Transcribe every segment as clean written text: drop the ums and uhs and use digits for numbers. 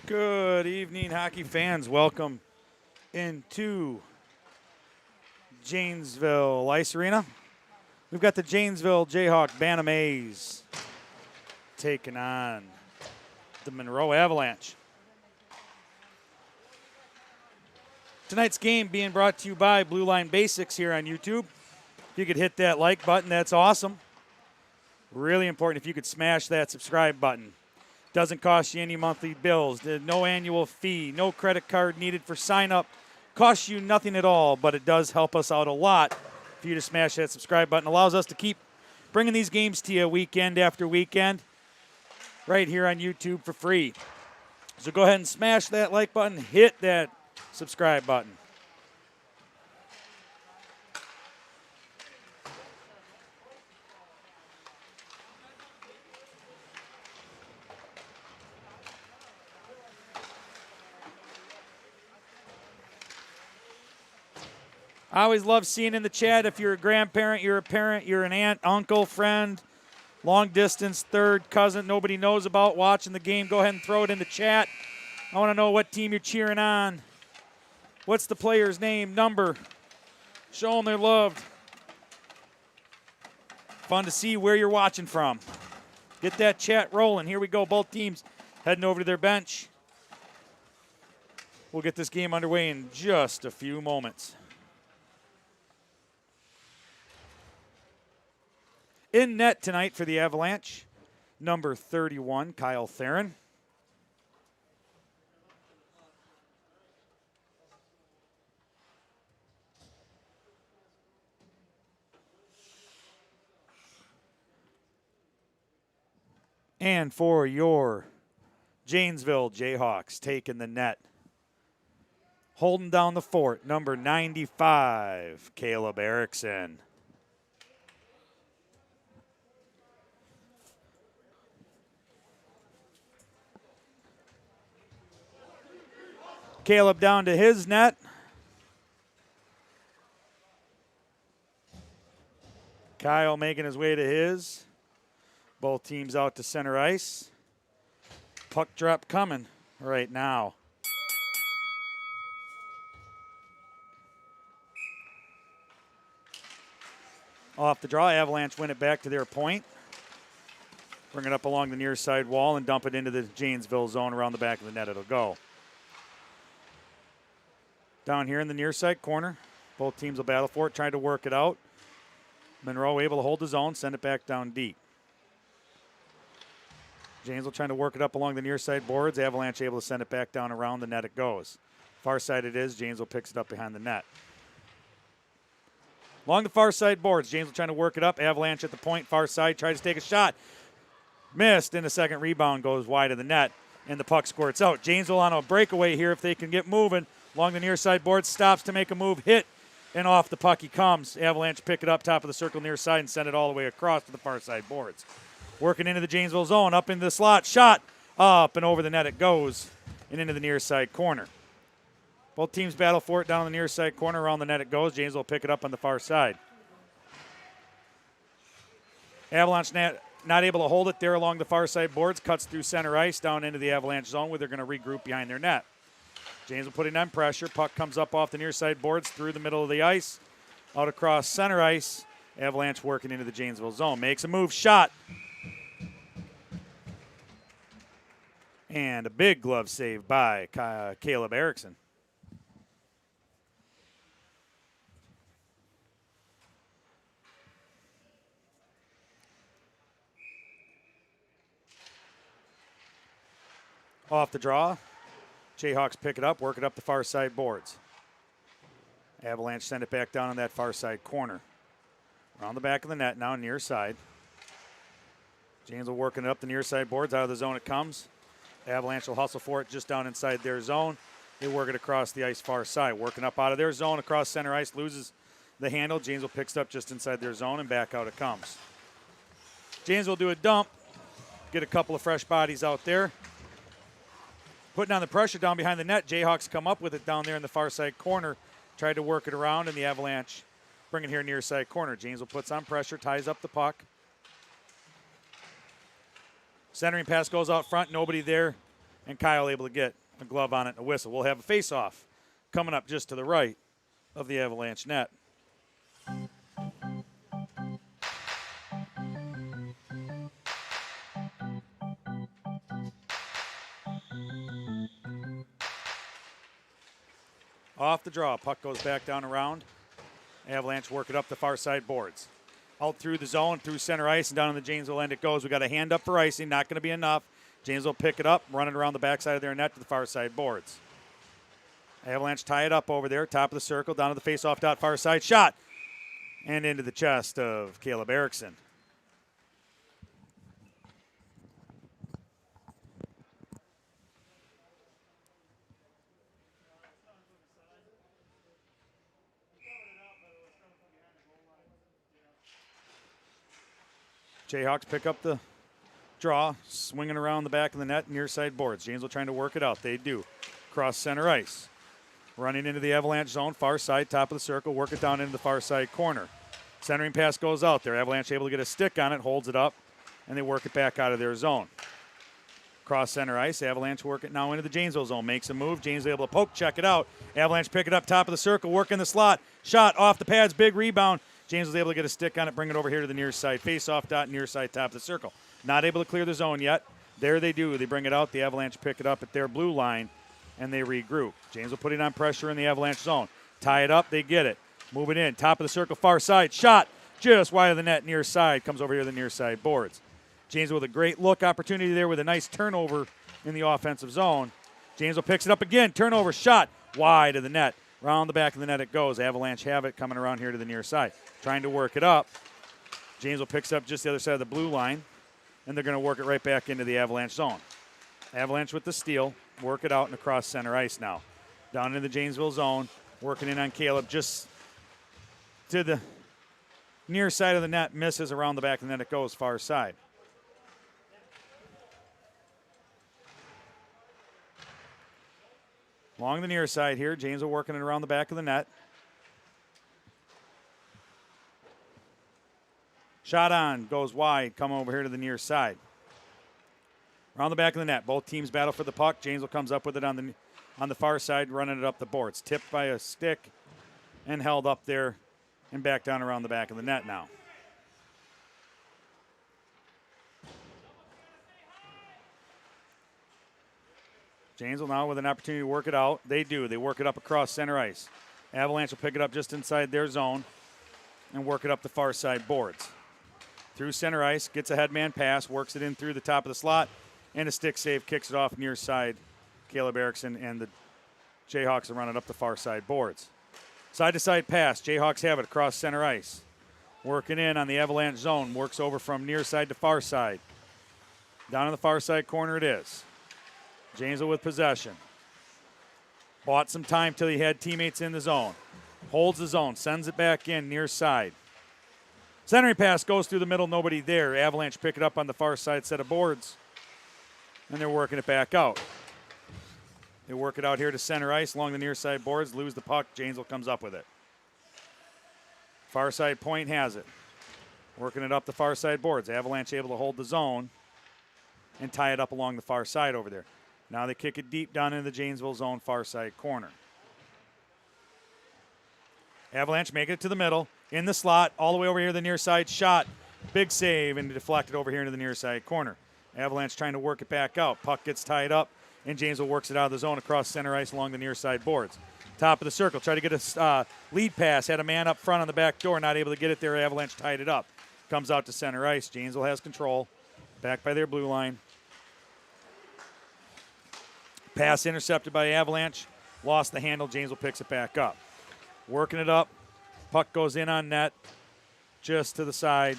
Good evening, hockey fans. Welcome into Janesville Ice Arena. We've got the Janesville Jayhawk Bantam A's taking on the Monroe Avalanche. Tonight's game being brought to you by Blue Line Basics here on YouTube. If you could hit that like button, that's awesome. Really important if you could smash that subscribe button. Doesn't cost you any monthly bills. No annual fee. No credit card needed for sign up. Costs you nothing at all, but it does help us out a lot for you to smash that subscribe button. Allows us to keep bringing these games to you weekend after weekend right here on YouTube for free. So go ahead and smash that like button. Hit that subscribe button. I always love seeing in the chat if you're a grandparent, you're a parent, you're an aunt, uncle, friend, long distance, third, cousin, nobody knows about watching the game. Go ahead and throw it in the chat. I want to know what team you're cheering on. What's the player's name, number? Show them they're loved. Fun to see where you're watching from. Get that chat rolling. Here we go. Both teams heading over to their bench. We'll get this game underway in just a few moments. In net tonight for the Avalanche, number 31, Kyle Theron. And for your Janesville Jayhawks, taking the net, holding down the fort, number 95, Caleb Erickson. Caleb down to his net. Kyle making his way to his. Both teams out to center ice. Puck drop coming right now. Off the draw, Avalanche win it back to their point. Bring it up along the near side wall and dump it into the Janesville zone around the back of the net. It'll go. Down here in the near side corner, both teams will battle for it, trying to work it out. Monroe able to hold the zone, send it back down deep. Janesville trying to work it up along the near side boards. Avalanche able to send it back down around the net. It goes. Far side it is. Janesville picks it up behind the net. Along the far side boards, Janesville trying to work it up. Avalanche at the point, far side, tries to take a shot. Missed, and the second rebound goes wide of the net, and the puck squirts out. Janesville on a breakaway here if they can get moving. Along the near side board, stops to make a move, hit, and off the puck he comes. Avalanche pick it up top of the circle near side and send it all the way across to the far side boards. Working into the Janesville zone, up into the slot, shot, up and over the net it goes, and into the near side corner. Both teams battle for it down the near side corner, around the net it goes. Janesville pick it up on the far side. Avalanche not able to hold it there along the far side boards, cuts through center ice down into the Avalanche zone where they're going to regroup behind their net. Janesville putting on pressure. Puck comes up off the near side boards through the middle of the ice, out across center ice. Avalanche working into the Janesville zone. Makes a move, shot. And a big glove save by Caleb Erickson. Off the draw. Jayhawks pick it up, work it up the far side boards. Avalanche send it back down on that far side corner. Around the back of the net now, near side. Janesville working it up the near side boards. Out of the zone it comes. Avalanche will hustle for it just down inside their zone. They work it across the ice far side. Working up out of their zone across center ice. Loses the handle. Janesville picks it up just inside their zone and back out it comes. Janesville do a dump. Get a couple of fresh bodies out there. Putting on the pressure down behind the net. Jayhawks come up with it down there in the far side corner. Tried to work it around, and the Avalanche bring it here near side corner. Janesville puts on pressure, ties up the puck. Centering pass goes out front, nobody there, and Kyle able to get a glove on it, and a whistle. We'll have a face-off coming up just to the right of the Avalanche net. Off the draw, puck goes back down around. Avalanche work it up the far side boards. Out through the zone, through center ice, and down in the Janesville end it goes. We got a hand up for icing, not going to be enough. Janesville pick it up, run it around the backside of their net to the far side boards. Avalanche tie it up over there, top of the circle, down to the face-off dot, far side, shot, and into the chest of Caleb Erickson. Jayhawks pick up the draw, swinging around the back of the net, near side boards. Janesville trying to work it out. They do. Cross center ice. Running into the Avalanche zone, far side, top of the circle, work it down into the far side corner. Centering pass goes out there. Avalanche able to get a stick on it, holds it up, and they work it back out of their zone. Cross center ice. Avalanche work it now into the Janesville zone. Makes a move. Janesville able to poke, check it out. Avalanche pick it up, top of the circle, work in the slot. Shot off the pads, big rebound. James was able to get a stick on it, bring it over here to the near side. Face-off dot, near side, top of the circle. Not able to clear the zone yet. There they do. They bring it out. The Avalanche pick it up at their blue line, and they regroup. James will put it on pressure in the Avalanche zone. Tie it up. They get it. Move it in. Top of the circle, far side. Shot just wide of the net, near side. Comes over here to the near side boards. James with a great look opportunity there with a nice turnover in the offensive zone. James will picks it up again. Turnover, shot wide of the net. Round the back of the net it goes. Avalanche have it coming around here to the near side. Trying to work it up. Janesville picks up just the other side of the blue line, and they're going to work it right back into the Avalanche zone. Avalanche with the steal. Work it out and across center ice now. Down into the Janesville zone. Working in on Caleb just to the near side of the net. Misses around the back of the net. It goes far side. Along the near side here, Janesville working it around the back of the net. Shot on, goes wide, come over here to the near side. Around the back of the net, both teams battle for the puck. Janesville comes up with it on the far side, running it up the boards. Tipped by a stick and held up there and back down around the back of the net now. Janesville now with an opportunity to work it out. They do. They work it up across center ice. Avalanche will pick it up just inside their zone and work it up the far side boards. Through center ice, gets a headman pass, works it in through the top of the slot, and a stick save, kicks it off near side. Caleb Erickson and the Jayhawks will run it up the far side boards. Side-to-side pass. Jayhawks have it across center ice. Working in on the Avalanche zone. Works over from near side to far side. Down in the far side corner it is. Janesville with possession. Bought some time till he had teammates in the zone. Holds the zone. Sends it back in near side. Centering pass goes through the middle. Nobody there. Avalanche pick it up on the far side set of boards. And they're working it back out. They work it out here to center ice along the near side boards. Lose the puck. Janesville comes up with it. Far side point has it. Working it up the far side boards. Avalanche able to hold the zone and tie it up along the far side over there. Now they kick it deep down into the Janesville zone far side corner. Avalanche make it to the middle. In the slot, all the way over here to the near side. Shot. Big save and deflected over here into the near side corner. Avalanche trying to work it back out. Puck gets tied up, and Janesville works it out of the zone across center ice along the near side boards. Top of the circle. Try to get a lead pass. Had a man up front on the back door. Not able to get it there. Avalanche tied it up. Comes out to center ice. Janesville has control. Back by their blue line. Pass intercepted by Avalanche. Lost the handle. Janesville picks it back up. Working it up. Puck goes in on net. Just to the side.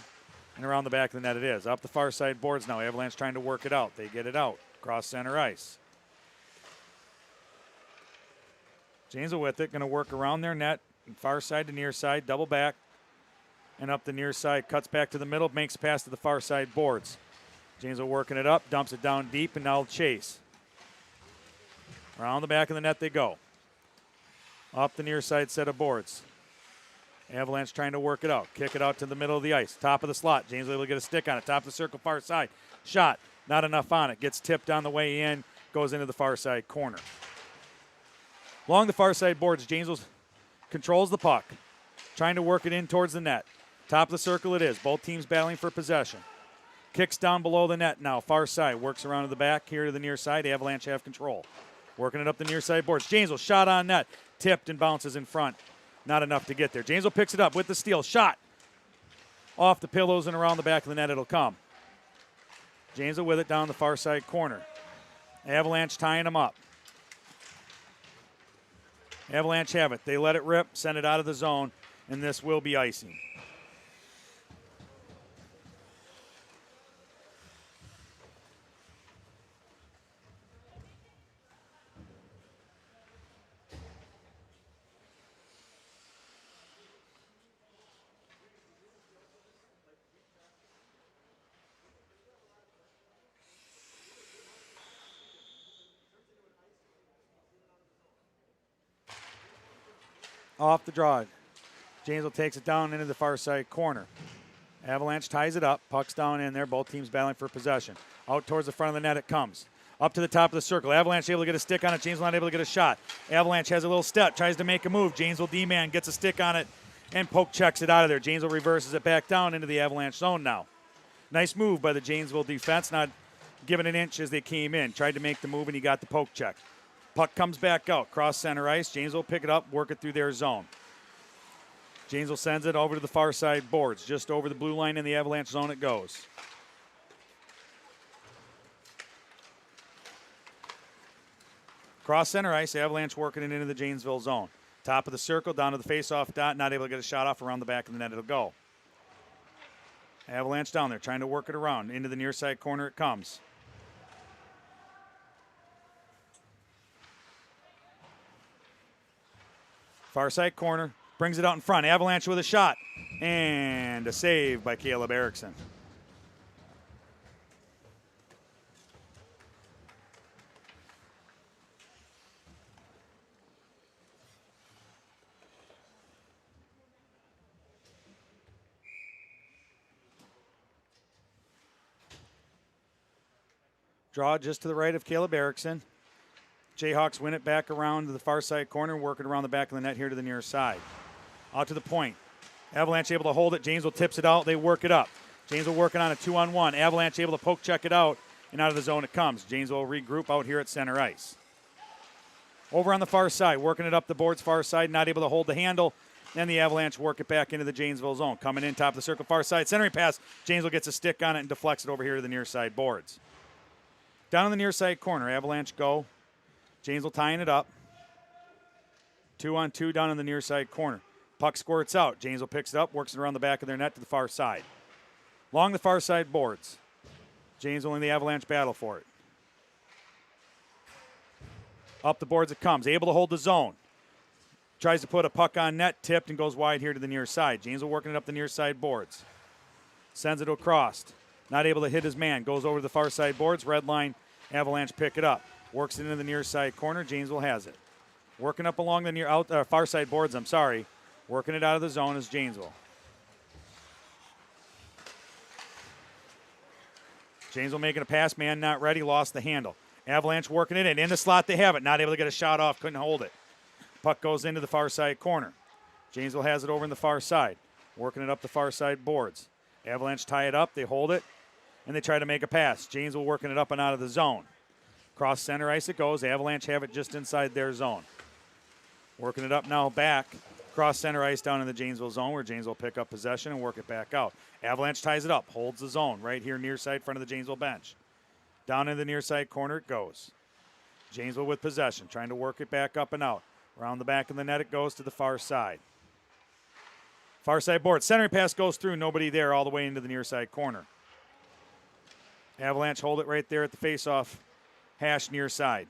And around the back of the net it is. Up the far side boards now. Avalanche trying to work it out. They get it out. Cross center ice. Janesville with it. Going to work around their net. Far side to near side. Double back. And up the near side. Cuts back to the middle. Makes a pass to the far side boards. Janesville working it up. Dumps it down deep. And now chase. Around the back of the net they go. Up the near side set of boards. Avalanche trying to work it out. Kick it out to the middle of the ice. Top of the slot. James able to get a stick on it. Top of the circle, far side. Shot. Not enough on it. Gets tipped on the way in. goes into the far side corner. Along the far side boards, Janesville controls the puck, trying to work it in towards the net. Top of the circle it is. Both teams battling for possession. Kicks down below the net now. Far side. Works around to the back. Here to the near side. Avalanche have control. Working it up the near side boards. Janesville shot on net. Tipped and bounces in front. Not enough to get there. Janesville picks it up with the steal. Shot. Off the pillows and around the back of the net it'll come. Janesville with it down the far side corner. Avalanche tying them up. Avalanche have it. They let it rip. Send it out of the zone. And this will be icing. Off the draw. Janesville takes it down into the far side corner. Avalanche ties it up. Puck's down in there. Both teams battling for possession. Out towards the front of the net it comes. Up to the top of the circle. Avalanche able to get a stick on it. Janesville not able to get a shot. Avalanche has a little step. Tries to make a move. Janesville D-man gets a stick on it and poke checks it out of there. Janesville reverses it back down into the Avalanche zone now. Nice move by the Janesville defense. Not giving an inch as they came in. Tried to make the move and he got the poke check. Puck comes back out, cross center ice. Janesville pick it up, work it through their zone. Janesville sends it over to the far side boards. Just over the blue line in the Avalanche zone it goes. Cross center ice, Avalanche working it into the Janesville zone. Top of the circle, down to the face-off dot, not able to get a shot off around the back of the net, it'll go. Avalanche down there, trying to work it around. Into the near side corner it comes. Far side corner, brings it out in front. Avalanche with a shot. And a save by Caleb Erickson. Draw just to the right of Caleb Erickson. Jayhawks win it back around to the far side corner, working around the back of the net here to the near side. Out to the point. Avalanche able to hold it. Janesville tips it out. They work it up. Janesville working on a 2-on-1. Avalanche able to poke check it out, and out of the zone it comes. Janesville regroup out here at center ice. Over on the far side, working it up the boards far side, not able to hold the handle. Then the Avalanche work it back into the Janesville zone. Coming in top of the circle, far side, centering pass. Janesville gets a stick on it and deflects it over here to the near side boards. Down on the near side corner, Avalanche go. Janesville tying it up. 2-on-2 down in the near side corner. Puck squirts out. Janesville picks it up, works it around the back of their net to the far side. Along the far side boards. Janesville and the Avalanche battle for it. Up the boards it comes. Able to hold the zone. Tries to put a puck on net, tipped, and goes wide here to the near side. Janesville working it up the near side boards. Sends it across. Not able to hit his man. Goes over to the far side boards. Red line. Avalanche pick it up. Works it into the near side corner. Janesville has it. Working up along the far side boards, Working it out of the zone is Janesville. Janesville making a pass. Man not ready. Lost the handle. Avalanche working it in. In the slot they have it. Not able to get a shot off. Couldn't hold it. Puck goes into the far side corner. Janesville has it over in the far side. Working it up the far side boards. Avalanche tie it up. They hold it. And they try to make a pass. Janesville working it up and out of the zone. Cross center ice it goes. Avalanche have it just inside their zone. Working it up now back. Cross center ice down in the Janesville zone where Janesville pick up possession and work it back out. Avalanche ties it up. Holds the zone right here near side front of the Janesville bench. Down in the near side corner it goes. Janesville with possession. Trying to work it back up and out. Around the back of the net it goes to the far side. Far side board. Centering pass goes through. Nobody there all the way into the near side corner. Avalanche hold it right there at the face-off hash near side.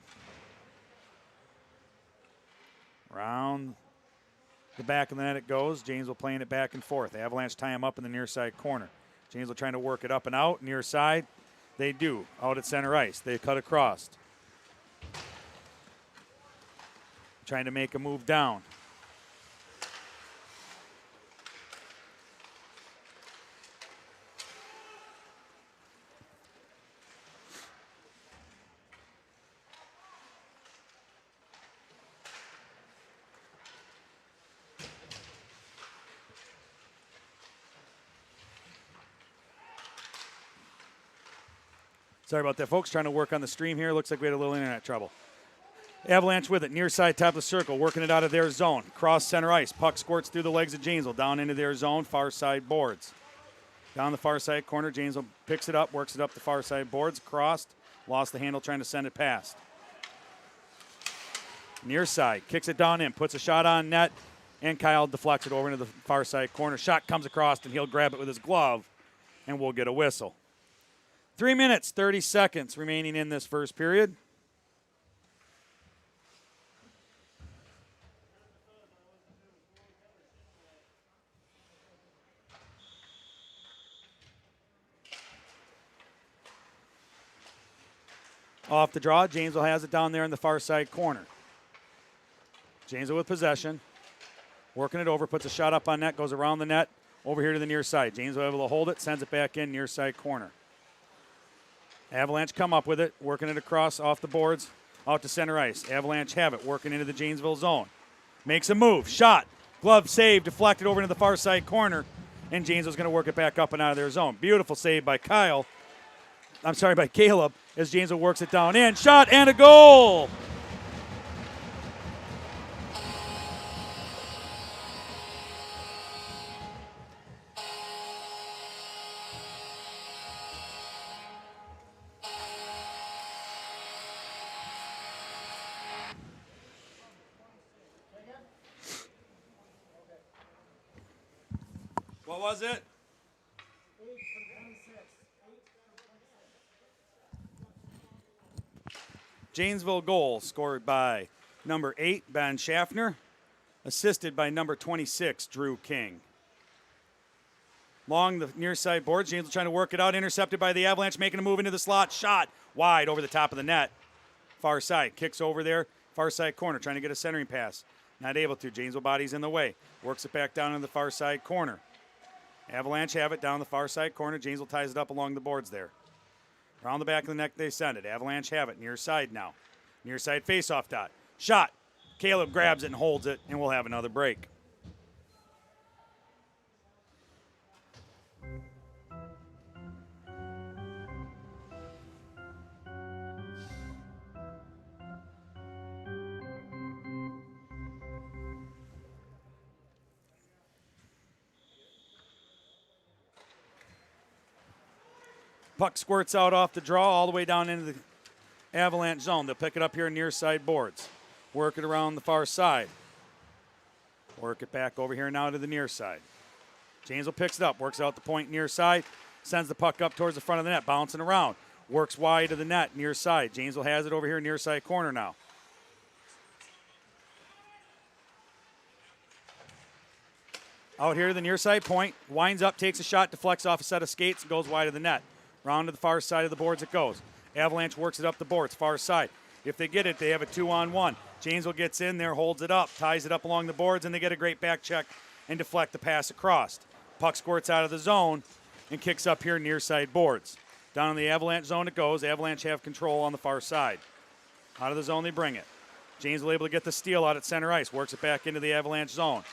Around the back of the net it goes. Janesville playing it back and forth. Avalanche tie him up in the near side corner. Janesville trying to work it up and out. Near side, they do. Out at center ice. They cut across. Trying to make a move down. Sorry about that, folks. Trying to work on the stream here. Looks like we had a little internet trouble. Avalanche with it. Near side, top of the circle. Working it out of their zone. Cross center ice. Puck squirts through the legs of Janesville. Down into their zone. Far side boards. Down the far side corner. Janesville picks it up. Works it up the far side boards. Crossed. Lost the handle trying to send it past. Near side. Kicks it down in. Puts a shot on net. And Kyle deflects it over into the far side corner. Shot comes across and he'll grab it with his glove. And we'll get a whistle. 3 minutes, 30 seconds remaining in this first period. Off the draw, Janesville has it down there in the far side corner. Janesville with possession. Working it over, puts a shot up on net, goes around the net, over here to the near side. Janesville able to hold it, sends it back in, near side corner. Avalanche come up with it, working it across off the boards, out to center ice. Avalanche have it, working into the Janesville zone. Makes a move, shot, glove save, deflected over into the far side corner, and Janesville's going to work it back up and out of their zone. Beautiful save by Caleb, as Janesville works it down in. Shot and a goal! What was it? Janesville goal scored by number 8, Ben Schaffner, assisted by number 26, Drew King. Long the near side board, Janesville trying to work it out, intercepted by the Avalanche, making a move into the slot, shot wide over the top of the net. Far side, kicks over there, far side corner, trying to get a centering pass. Not able to, Janesville body's in the way. Works it back down in the far side corner. Avalanche have it down the far side corner, Janesville ties it up along the boards there. Around the back of the neck, they send it. Avalanche have it. Near side now. Near side face-off dot. Shot. Caleb grabs it and holds it, and we'll have another break. Puck squirts out off the draw all the way down into the Avalanche zone. They'll pick it up here near side boards. Work it around the far side. Work it back over here now to the near side. Janesville picks it up, works out the point near side, sends the puck up towards the front of the net, bouncing around. Works wide to the net near side. Janesville has it over here near side corner now. Out here to the near side point, winds up, takes a shot, deflects off a set of skates, and goes wide of the net. Round to the far side of the boards it goes. Avalanche works it up the boards, far side. If they get it, they have a 2-on-1. Janesville gets in there, holds it up, ties it up along the boards, and they get a great back check and deflect the pass across. Puck squirts out of the zone and kicks up here near side boards. Down in the Avalanche zone it goes. Avalanche have control on the far side. Out of the zone they bring it. Janesville able to get the steal out at center ice. Works it back into the Avalanche zone.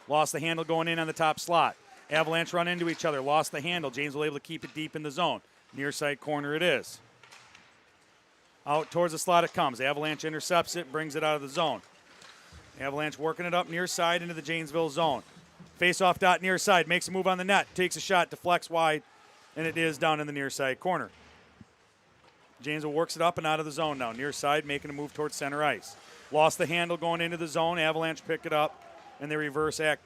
Lost the handle going in on the top slot. Avalanche run into each other. Lost the handle. Janesville able to keep it deep in the zone. Near side corner it is. Out towards the slot it comes. Avalanche intercepts it, brings it out of the zone. Avalanche working it up near side into the Janesville zone. Face-off dot near side, makes a move on the net, takes a shot, deflects wide, and it is down in the near side corner. Janesville works it up and out of the zone now. Near side, making a move towards center ice. Lost the handle going into the zone. Avalanche pick it up, and they reverse act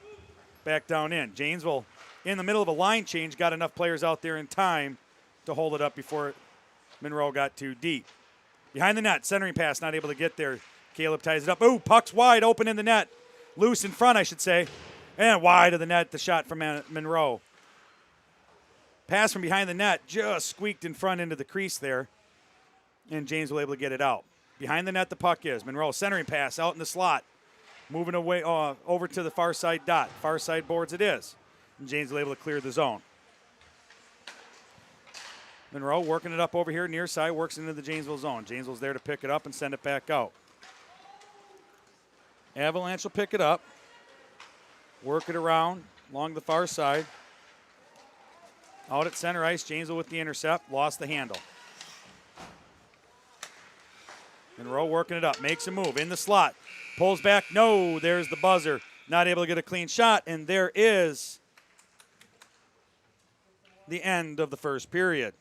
back down in. Janesville, in the middle of a line change, got enough players out there in time to hold it up before Monroe got too deep. Behind the net, centering pass, not able to get there. Caleb ties it up. Ooh, puck's wide, open in the net. Loose in front, I should say. And wide of the net, the shot from Monroe. Pass from behind the net, just squeaked in front into the crease there. And James was able to get it out. Behind the net, the puck is. Monroe, centering pass, out in the slot. Moving away over to the far side dot. Far side boards it is. And James was able to clear the zone. Monroe working it up over here near side, works into the Janesville zone. Janesville's there to pick it up and send it back out. Avalanche will pick it up, work it around along the far side. Out at center ice, Janesville with the intercept, lost the handle. Monroe working it up, makes a move in the slot, pulls back. No, there's the buzzer. Not able to get a clean shot, and there is the end of the first period.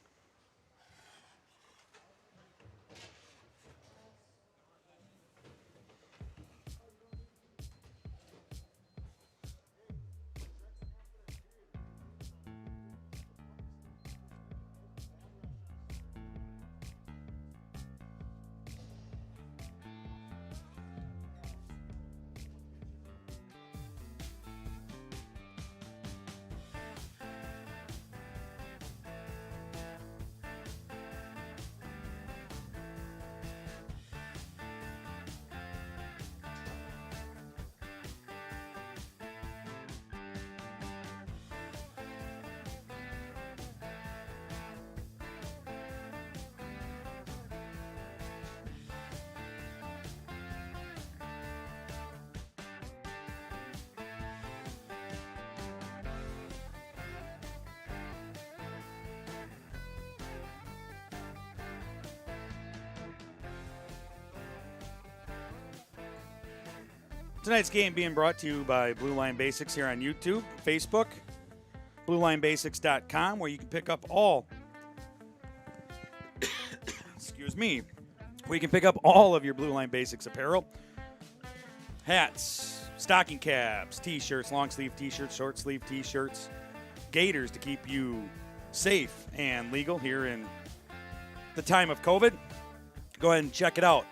Tonight's game being brought to you by Blue Line Basics here on YouTube, Facebook, BlueLineBasics.com, where you can pick up all, where you can pick up all of your Blue Line Basics apparel, hats, stocking caps, t-shirts, long sleeve t-shirts, short sleeve t-shirts, gaiters to keep you safe and legal here in the time of COVID. Go ahead and check it out.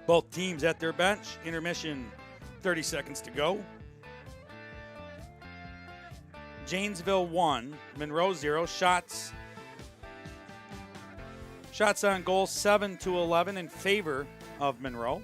Both teams at their bench. Intermission, 30 seconds to go. Janesville 1, Monroe 0. Shots on goal 7-11 in favor of Monroe.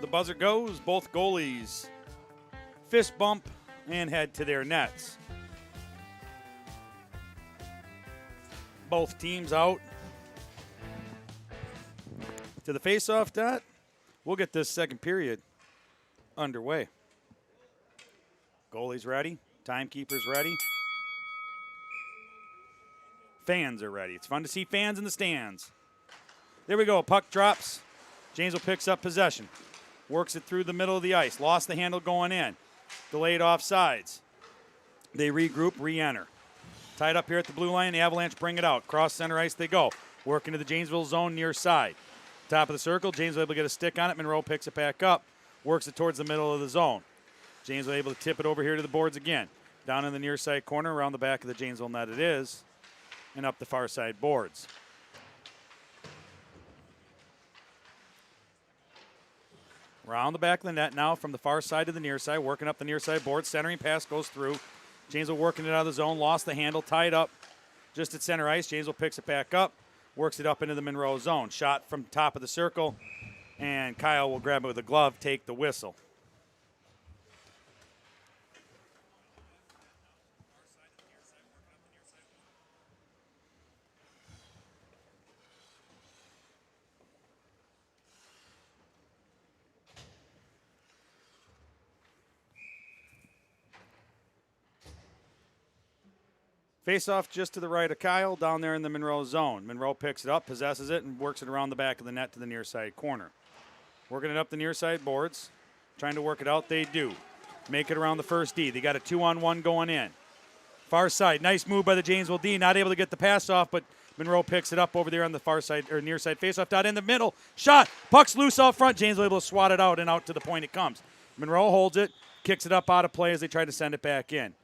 The buzzer goes. Both goalies fist bump and head to their nets. Both teams out to the face-off dot. We'll get this second period underway. Goalies ready. Timekeepers ready. Fans are ready. It's fun to see fans in the stands. There we go. Puck drops. Janesville picks up possession. Works it through the middle of the ice. Lost the handle going in. Delayed offsides. They regroup, re-enter. Tied up here at the blue line. The Avalanche bring it out. Cross center ice they go. Work into the Janesville zone near side. Top of the circle. Janesville able to get a stick on it. Monroe picks it back up. Works it towards the middle of the zone. Janesville able to tip it over here to the boards again. Down in the near side corner. Around the back of the Janesville net it is. And up the far side boards. Around the back of the net now from the far side to the near side, working up the near side board. Centering pass goes through. Janesville working it out of the zone, lost the handle, tied up just at center ice. Janesville picks it back up, works it up into the Monroe zone. Shot from top of the circle, and Kyle will grab it with a glove, take the whistle. Face-off just to the right of Kyle, down there in the Monroe zone. Monroe picks it up, possesses it, and works it around the back of the net to the near side corner. Working it up the near side boards. Trying to work it out, they do. Make it around the first D. They got a 2-on-1 going in. Far side, nice move by the Janesville D. Not able to get the pass off, but Monroe picks it up over there on the far side, or near side face-off dot in the middle. Shot, puck's loose out front. Janesville able to swat it out and out to the point it comes. Monroe holds it, kicks it up out of play as they try to send it back in.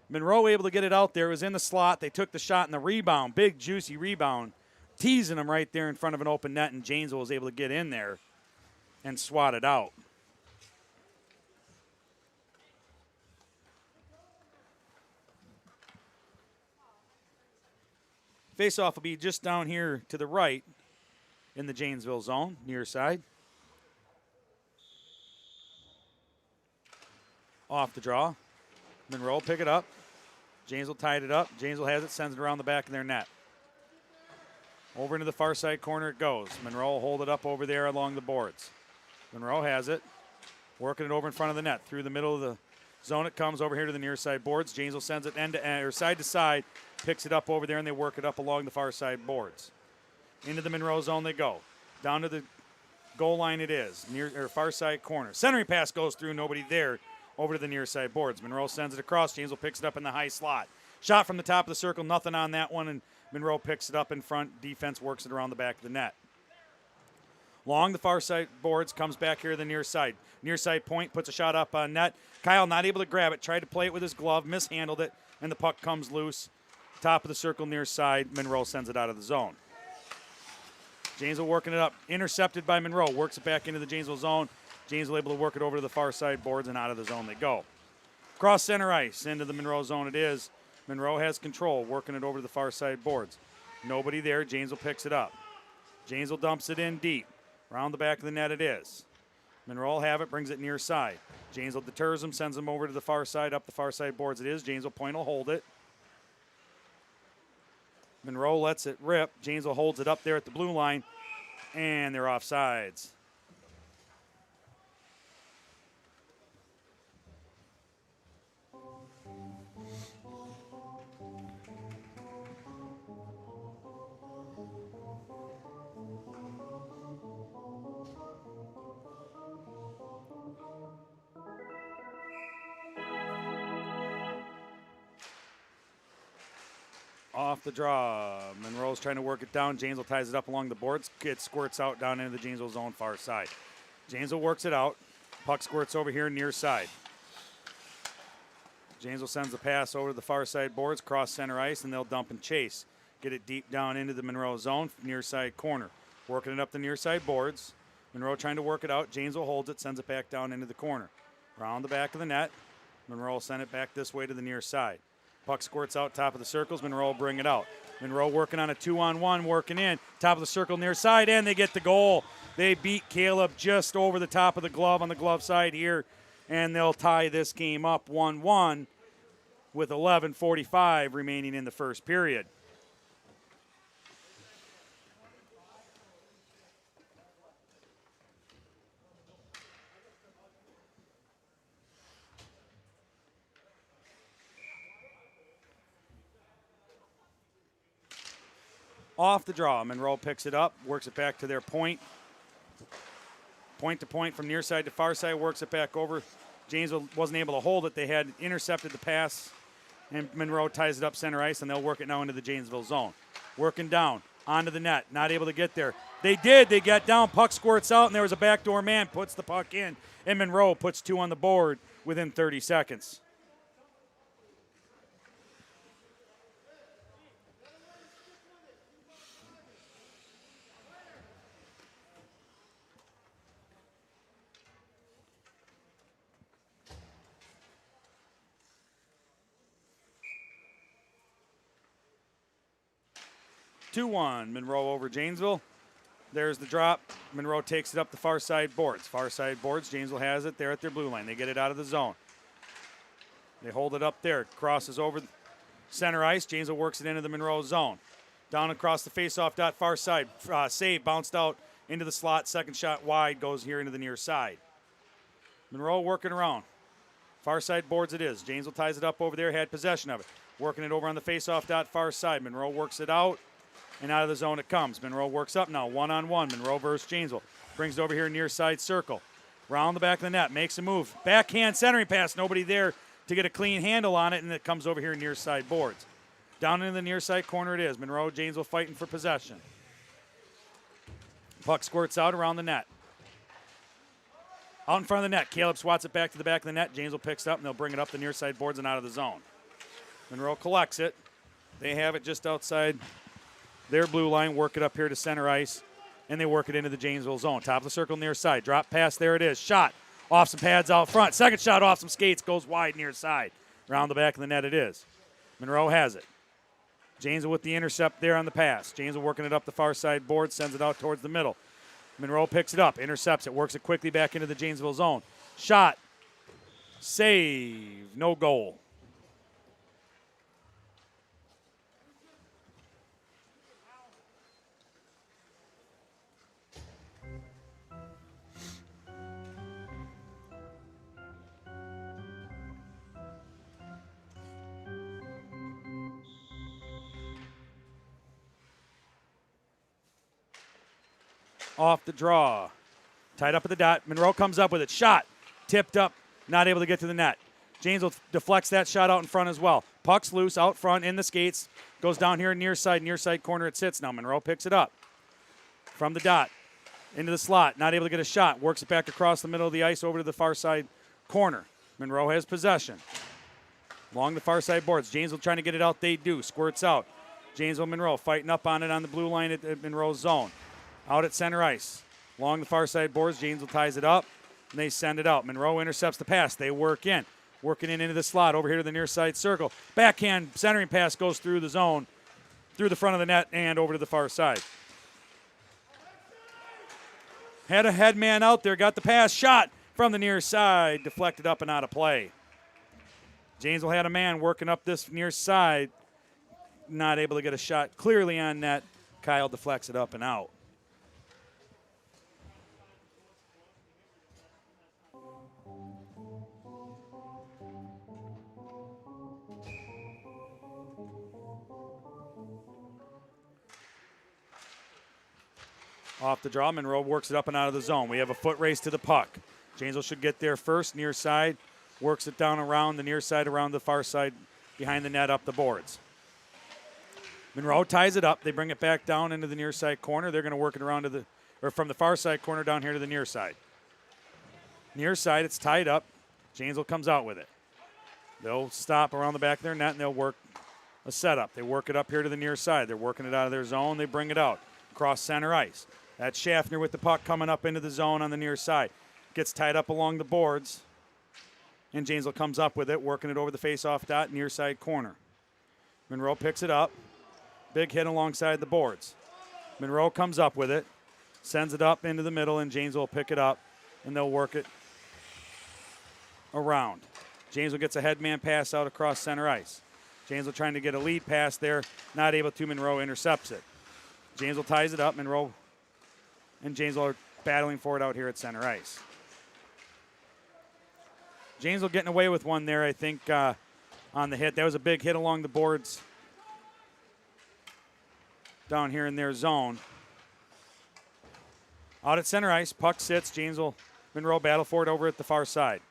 Monroe able to get it out there. It was in the slot. They took the shot and the rebound. Big, juicy rebound. Teasing them right there in front of an open net, and Janesville was able to get in there and swat it out. Face-off will be just down here to the right in the Janesville zone, near side. Off the draw. Monroe pick it up. Janesville tied it up. Janesville has it, sends it around the back of their net. Over into the far side corner it goes. Monroe will hold it up over there along the boards. Monroe has it. Working it over in front of the net. Through the middle of the zone it comes over here to the near side boards. Janesville sends it end to end, or side to side. Picks it up over there and they work it up along the far side boards. Into the Monroe zone they go. Down to the goal line it is. Near or far side corner. Centering pass goes through, nobody there. Over to the near side boards. Monroe sends it across. Janesville picks it up in the high slot. Shot from the top of the circle. Nothing on that one. And Monroe picks it up in front. Defense works it around the back of the net. Along the far side boards. Comes back here to the near side. Near side point. Puts a shot up on net. Kyle not able to grab it. Tried to play it with his glove. Mishandled it. And the puck comes loose. Top of the circle near side. Monroe sends it out of the zone. Janesville working it up. Intercepted by Monroe. Works it back into the Janesville zone. Janesville able to work it over to the far side boards and out of the zone they go. Cross center ice into the Monroe zone it is. Monroe has control, working it over to the far side boards. Nobody there. Janesville picks it up. Janesville dumps it in deep. Around the back of the net it is. Monroe will have it, brings it near side. Janesville deters him, sends him over to the far side, up the far side boards it is. Janesville point will hold it. Monroe lets it rip. Janesville holds it up there at the blue line, and they're offsides. Off the draw. Monroe's trying to work it down. Janesville ties it up along the boards. It squirts out down into the Janesville zone far side. Janesville works it out. Puck squirts over here near side. Janesville sends the pass over to the far side boards, cross center ice, and they'll dump and chase. Get it deep down into the Monroe zone, near side corner. Working it up the near side boards. Monroe trying to work it out. Janesville holds it, sends it back down into the corner. Around the back of the net. Monroe will send it back this way to the near side. Puck squirts out top of the circles. Monroe will bring it out. Monroe working on a 2-on-1, working in. Top of the circle near side, and they get the goal. They beat Caleb just over the top of the glove on the glove side here, and they'll tie this game up 1-1 with 11:45 remaining in the first period. Off the draw, Monroe picks it up, works it back to their point. Point to point from near side to far side, works it back over. Janesville wasn't able to hold it. They had intercepted the pass, and Monroe ties it up center ice, and they'll work it now into the Janesville zone. Working down, onto the net, not able to get there. They did, they got down, puck squirts out, and there was a backdoor man, puts the puck in, and Monroe puts 2 on the board within 30 seconds. Monroe over Janesville. There's the drop. Monroe takes it up the far side boards. Far side boards, Janesville has it there at their blue line. They get it out of the zone. They hold it up there. Crosses over center ice. Janesville works it into the Monroe zone. Down across the faceoff dot far side. Save, bounced out into the slot. Second shot wide, goes here into the near side. Monroe working around. Far side boards it is. Janesville ties it up over there, had possession of it. Working it over on the faceoff dot far side. Monroe works it out. And out of the zone it comes. Monroe works up now, 1-on-1. Monroe versus Janesville. Brings it over here near side circle. Round the back of the net, makes a move. Backhand centering pass, nobody there to get a clean handle on it, and it comes over here near side boards. Down into the near side corner it is. Monroe, Janesville fighting for possession. Puck squirts out around the net. Out in front of the net, Caleb swats it back to the back of the net. Janesville picks it up, and they'll bring it up the near side boards and out of the zone. Monroe collects it. They have it just outside their blue line, work it up here to center ice, and they work it into the Janesville zone. Top of the circle near side. Drop pass, there it is. Shot off some pads out front. Second shot off some skates, goes wide near side. Around the back of the net it is. Monroe has it. Janesville with the intercept there on the pass. Janesville working it up the far side board, sends it out towards the middle. Monroe picks it up, intercepts it, works it quickly back into the Janesville zone. Shot, save, no goal. Off the draw. Tied up at the dot. Monroe comes up with it. Shot. Tipped up. Not able to get to the net. Janesville deflects that shot out in front as well. Puck's loose out front in the skates. Goes down here near side corner. It sits now. Monroe picks it up from the dot into the slot. Not able to get a shot. Works it back across the middle of the ice over to the far side corner. Monroe has possession. Along the far side boards. Janesville trying to get it out. They do. Squirts out. Janesville Monroe fighting up on it on the blue line at Monroe's zone. Out at center ice. Along the far side boards, Janesville ties it up, and they send it out. Monroe intercepts the pass. They work in. Working in into the slot over here to the near side circle. Backhand centering pass goes through the zone, through the front of the net, and over to the far side. Had a head man out there, got the pass, shot from the near side, deflected up and out of play. Janesville had a man working up this near side, not able to get a shot clearly on net. Kyle deflects it up and out. Off the draw, Monroe works it up and out of the zone. We have a foot race to the puck. Janesville should get there first, near side. Works it down around the near side, around the far side, behind the net, up the boards. Monroe ties it up. They bring it back down into the near side corner. They're going to work it around from the far side corner down here to the near side. Near side, it's tied up. Janesville comes out with it. They'll stop around the back of their net, and they'll work a setup. They work it up here to the near side. They're working it out of their zone. They bring it out across center ice. That's Schaffner with the puck coming up into the zone on the near side. Gets tied up along the boards, and Janesville comes up with it, working it over the face-off dot, near side corner. Monroe picks it up. Big hit alongside the boards. Monroe comes up with it, sends it up into the middle, and Janesville will pick it up, and they'll work it around. Janesville gets a headman pass out across center ice. Janesville trying to get a lead pass there, not able to. Monroe intercepts it. Janesville ties it up. Monroe and Janesville are battling for it out here at center ice. Janesville getting away with one there, I think, on the hit. That was a big hit along the boards down here in their zone. Out at center ice, puck sits. Janesville, Monroe battle for it over at the far side.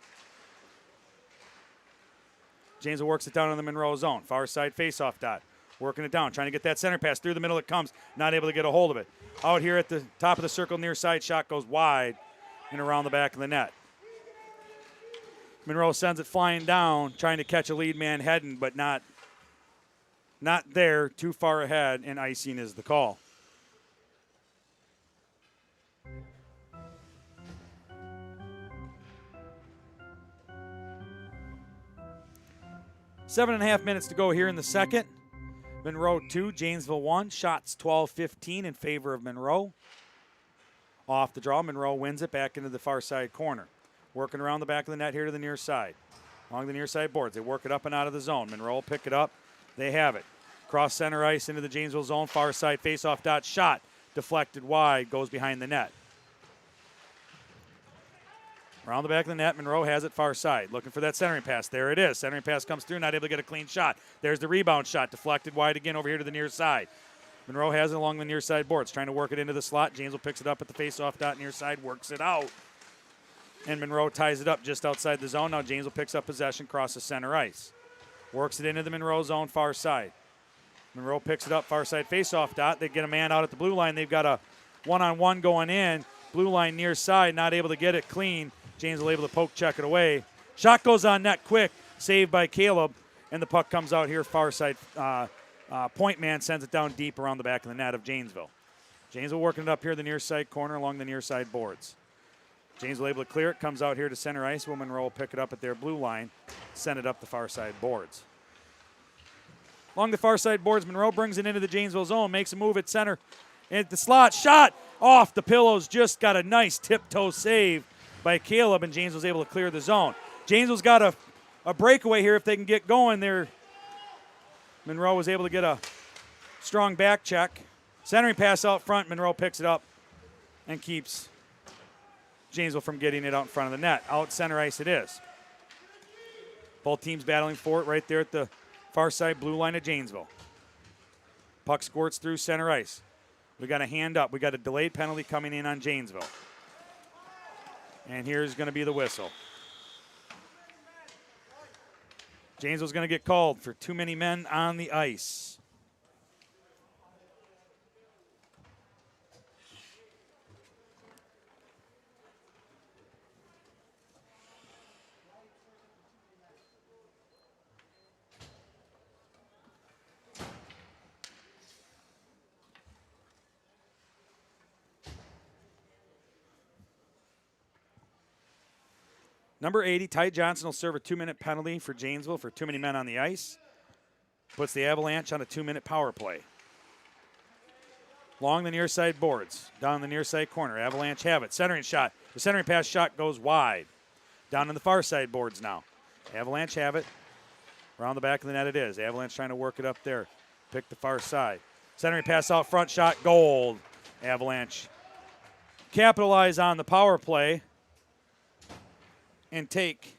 Janesville works it down in the Monroe zone. Far side face-off dot. Working it down, trying to get that center pass through the middle. It comes, not able to get a hold of it. Out here at the top of the circle, near side, shot goes wide and around the back of the net. Monroe sends it flying down, trying to catch a lead man heading, but not there, too far ahead, and icing is the call. Seven and a half minutes to go here in the second. Monroe 2, Janesville 1. Shots 12-15 in favor of Monroe. Off the draw, Monroe wins it back into the far side corner. Working around the back of the net here to the near side. Along the near side boards, they work it up and out of the zone. Monroe will pick it up. They have it. Cross center ice into the Janesville zone. Far side face-off dot. Shot deflected wide, goes behind the net. Around the back of the net, Monroe has it far side. Looking for that centering pass. There it is. Centering pass comes through, not able to get a clean shot. There's the rebound shot, deflected wide again over here to the near side. Monroe has it along the near side boards, trying to work it into the slot. Janesville picks it up at the face-off dot near side, works it out. And Monroe ties it up just outside the zone. Now Janesville picks up possession, crosses center ice. Works it into the Monroe zone, far side. Monroe picks it up, far side face-off dot. They get a man out at the blue line. They've got a one-on-one going in. Blue line near side, not able to get it clean. Janesville able to poke check it away. Shot goes on net quick, saved by Caleb, and the puck comes out here far side. Point man sends it down deep around the back of the net of Janesville. Janesville working it up here the near side corner along the near side boards. Janesville able to clear it, comes out here to center ice. Monroe will pick it up at their blue line, send it up the far side boards. Along the far side boards, Monroe brings it into the Janesville zone, makes a move at center. At the slot, shot off the pillows, just got a nice tiptoe save by Caleb, and Janesville's able to clear the zone. Janesville's got a breakaway here if they can get going there. Monroe was able to get a strong back check. Centering pass out front, Monroe picks it up and keeps Janesville from getting it out in front of the net. Out center ice it is. Both teams battling for it right there at the far side blue line of Janesville. Puck squirts through center ice. We got a hand up. We got a delayed penalty coming in on Janesville. And here's going to be the whistle. Janesville's going to get called for too many men on the ice. Number 80, Ty Johnson will serve a 2-minute penalty for Janesville for too many men on the ice. Puts the Avalanche on a 2-minute power play. Along the near side boards, down the near side corner. Avalanche have it. Centering shot. The centering pass shot goes wide. Down on the far side boards now. Avalanche have it. Around the back of the net it is. Avalanche trying to work it up there. Pick the far side. Centering pass out front, shot gold. Avalanche capitalize on the power play and take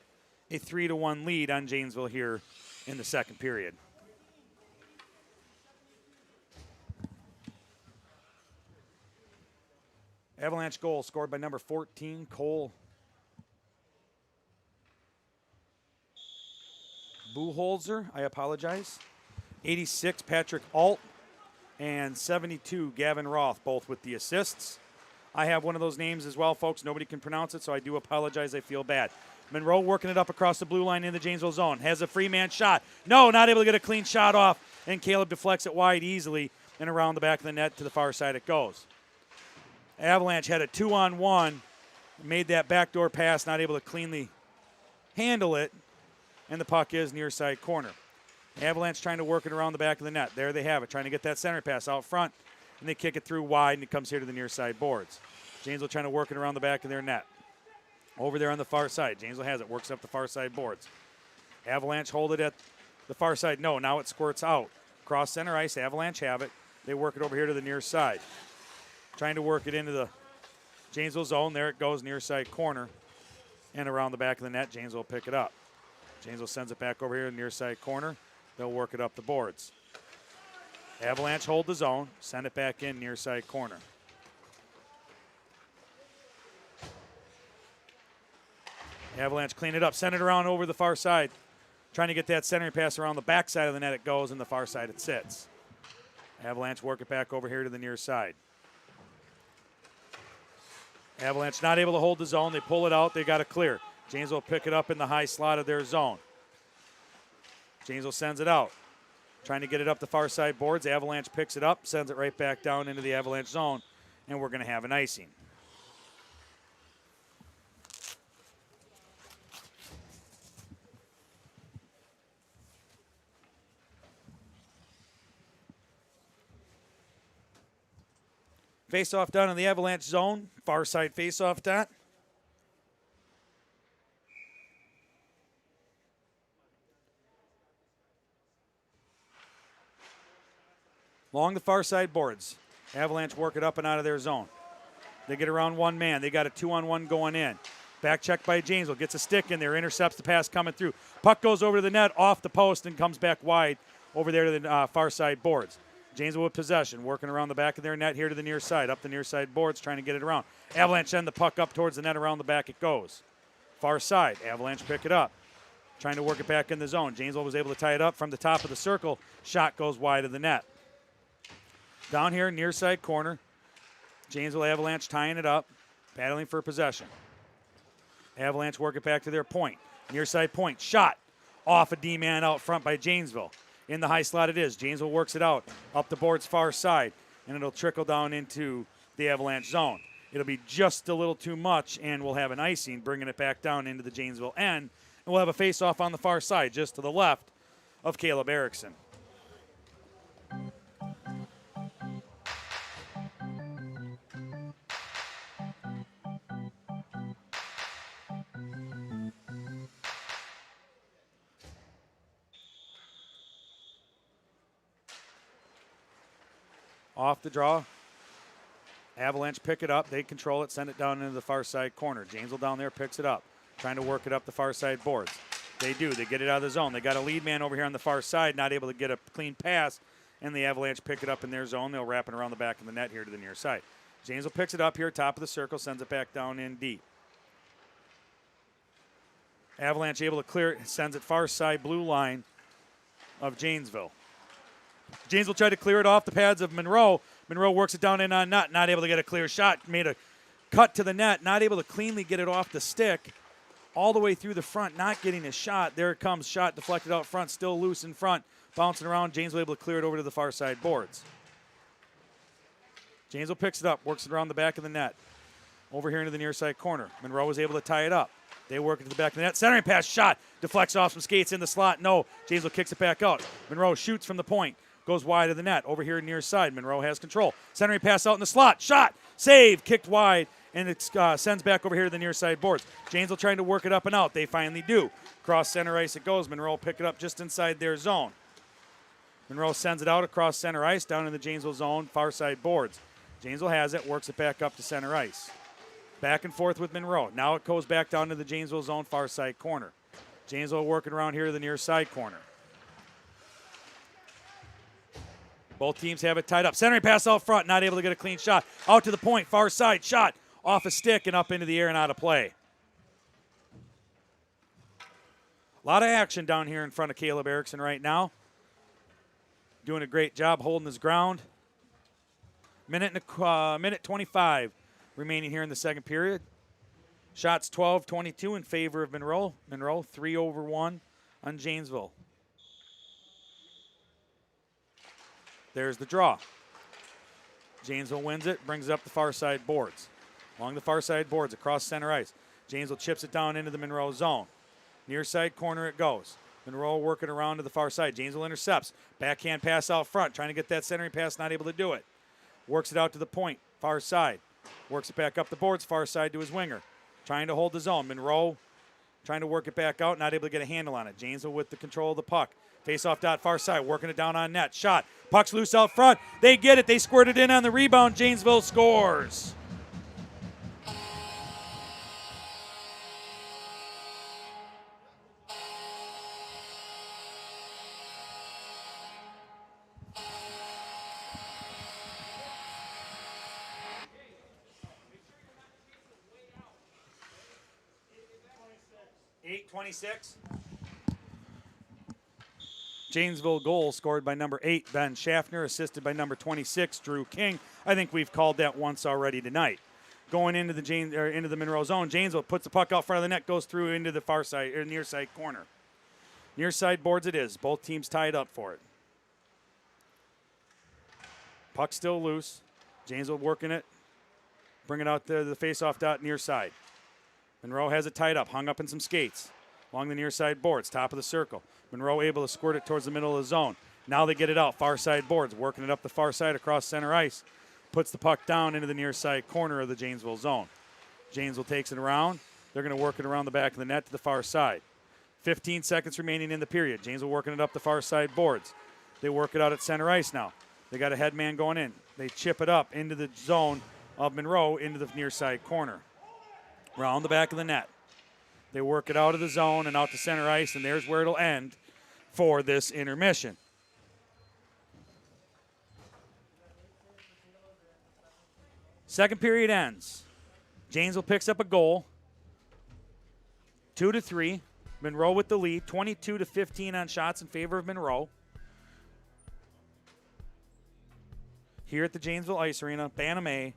a 3-1 lead on Janesville here in the second period. Avalanche goal scored by number 14, Cole Buchholzer. I apologize. 86, Patrick Alt. And 72, Gavin Roth, both with the assists. I have one of those names as well, folks. Nobody can pronounce it, so I do apologize. I feel bad. Monroe working it up across the blue line in the Janesville zone. Has a free man shot. No, not able to get a clean shot off. And Caleb deflects it wide easily. And around the back of the net to the far side it goes. Avalanche had a 2-on-1. Made that backdoor pass, not able to cleanly handle it. And the puck is near side corner. Avalanche trying to work it around the back of the net. There they have it, trying to get that center pass out front. And they kick it through wide, and it comes here to the near side boards. Janesville trying to work it around the back of their net. Over there on the far side. Janesville has it, works up the far side boards. Avalanche hold it at the far side. No, now it squirts out. Cross center ice, Avalanche have it. They work it over here to the near side. Trying to work it into the Janesville zone. There it goes, near side corner. And around the back of the net, Janesville will pick it up. Janesville sends it back over here to the near side corner. They'll work it up the boards. Avalanche hold the zone, send it back in near side corner. Avalanche clean it up, send it around over the far side. Trying to get that centering pass around the back side of the net. It goes, and the far side it sits. Avalanche work it back over here to the near side. Avalanche not able to hold the zone. They pull it out. They got to clear. Janesville pick it up in the high slot of their zone. Janesville sends it out. Trying to get it up the far side boards. Avalanche picks it up, sends it right back down into the Avalanche zone, and we're going to have an icing. Face-off down in the Avalanche zone. Far side face-off dot. Along the far side boards. Avalanche work it up and out of their zone. They get around one man. They got a 2-on-1 going in. Back check by Janesville. Gets a stick in there. Intercepts the pass coming through. Puck goes over to the net, off the post, and comes back wide over there to the far side boards. Janesville with possession. Working around the back of their net here to the near side. Up the near side boards, trying to get it around. Avalanche send the puck up towards the net. Around the back it goes. Far side. Avalanche pick it up. Trying to work it back in the zone. Janesville was able to tie it up from the top of the circle. Shot goes wide of the net. Down here, near side corner. Janesville Avalanche tying it up, battling for possession. Avalanche work it back to their point. Near side point, shot off a D-man out front by Janesville. In the high slot it is. Janesville works it out up the board's far side, and it'll trickle down into the Avalanche zone. It'll be just a little too much, and we'll have an icing, bringing it back down into the Janesville end. And we'll have a face-off on the far side, just to the left of Caleb Erickson. Off the draw. Avalanche pick it up. They control it, send it down into the far side corner. Janesville down there picks it up, trying to work it up the far side boards. They do. They get it out of the zone. They got a lead man over here on the far side, not able to get a clean pass, and the Avalanche pick it up in their zone. They'll wrap it around the back of the net here to the near side. Janesville picks it up here, top of the circle, sends it back down in deep. Avalanche able to clear it, sends it far side blue line of Janesville. Janesville tried to clear it off the pads of Monroe. Monroe works it down in on net, not able to get a clear shot. Made a cut to the net, not able to cleanly get it off the stick. All the way through the front, not getting a shot. There it comes, shot deflected out front, still loose in front. Bouncing around, Janesville able to clear it over to the far side boards. Janesville picks it up, works it around the back of the net. Over here into the near side corner. Monroe was able to tie it up. They work it to the back of the net. Centering pass, shot. Deflects off some skates in the slot. No. Janesville kicks it back out. Monroe shoots from the point. Goes wide of the net. Over here near side. Monroe has control. Centering pass out in the slot. Shot. Save. Kicked wide. And it sends back over here to the near side boards. Janesville trying to work it up and out. They finally do. Cross center ice it goes. Monroe pick it up just inside their zone. Monroe sends it out across center ice down in the Janesville zone. Far side boards. Janesville has it. Works it back up to center ice. Back and forth with Monroe. Now it goes back down to the Janesville zone far side corner. Janesville working around here to the near side corner. Both teams have it tied up. Centering pass out front, not able to get a clean shot. Out to the point, far side, shot off a stick and up into the air and out of play. A lot of action down here in front of Caleb Erickson right now. Doing a great job holding his ground. Minute 25 remaining here in the second period. Shots 12-22 in favor of Monroe. Monroe 3-1 on Janesville. There's the draw. Janesville wins it, brings it up the far side boards. Along the far side boards, across center ice. Janesville chips it down into the Monroe zone. Near side corner it goes. Monroe working around to the far side. Janesville intercepts. Backhand pass out front, trying to get that centering pass, not able to do it. Works it out to the point, far side. Works it back up the boards, far side to his winger. Trying to hold the zone. Monroe trying to work it back out, not able to get a handle on it. Janesville with the control of the puck. Face-off dot, far side, working it down on net. Shot. Puck's loose out front. They get it. They squirt it in on the rebound. Janesville scores. .26. Janesville goal scored by number 8, Ben Schaffner, assisted by number 26, Drew King. I think we've called that once already tonight. Going into the Monroe zone, Janesville puts the puck out front of the net, goes through into the far side or near side corner. Near side boards it is. Both teams tied up for it. Puck still loose. Janesville working it. Bring it out to the face-off dot near side. Monroe has it tied up, hung up in some skates. Along the near side boards, top of the circle. Monroe able to squirt it towards the middle of the zone. Now they get it out, far side boards, working it up the far side across center ice. Puts the puck down into the near side corner of the Janesville zone. Janesville takes it around. They're going to work it around the back of the net to the far side. 15 seconds remaining in the period. Janesville working it up the far side boards. They work it out at center ice now. They got a head man going in. They chip it up into the zone of Monroe into the near side corner. Around the back of the net. They work it out of the zone and out to center ice, and there's where it'll end for this intermission. Second period ends. Janesville picks up a goal. 2-3. Monroe with the lead. 22-15 on shots in favor of Monroe. Here at the Janesville Ice Arena, Bantam A.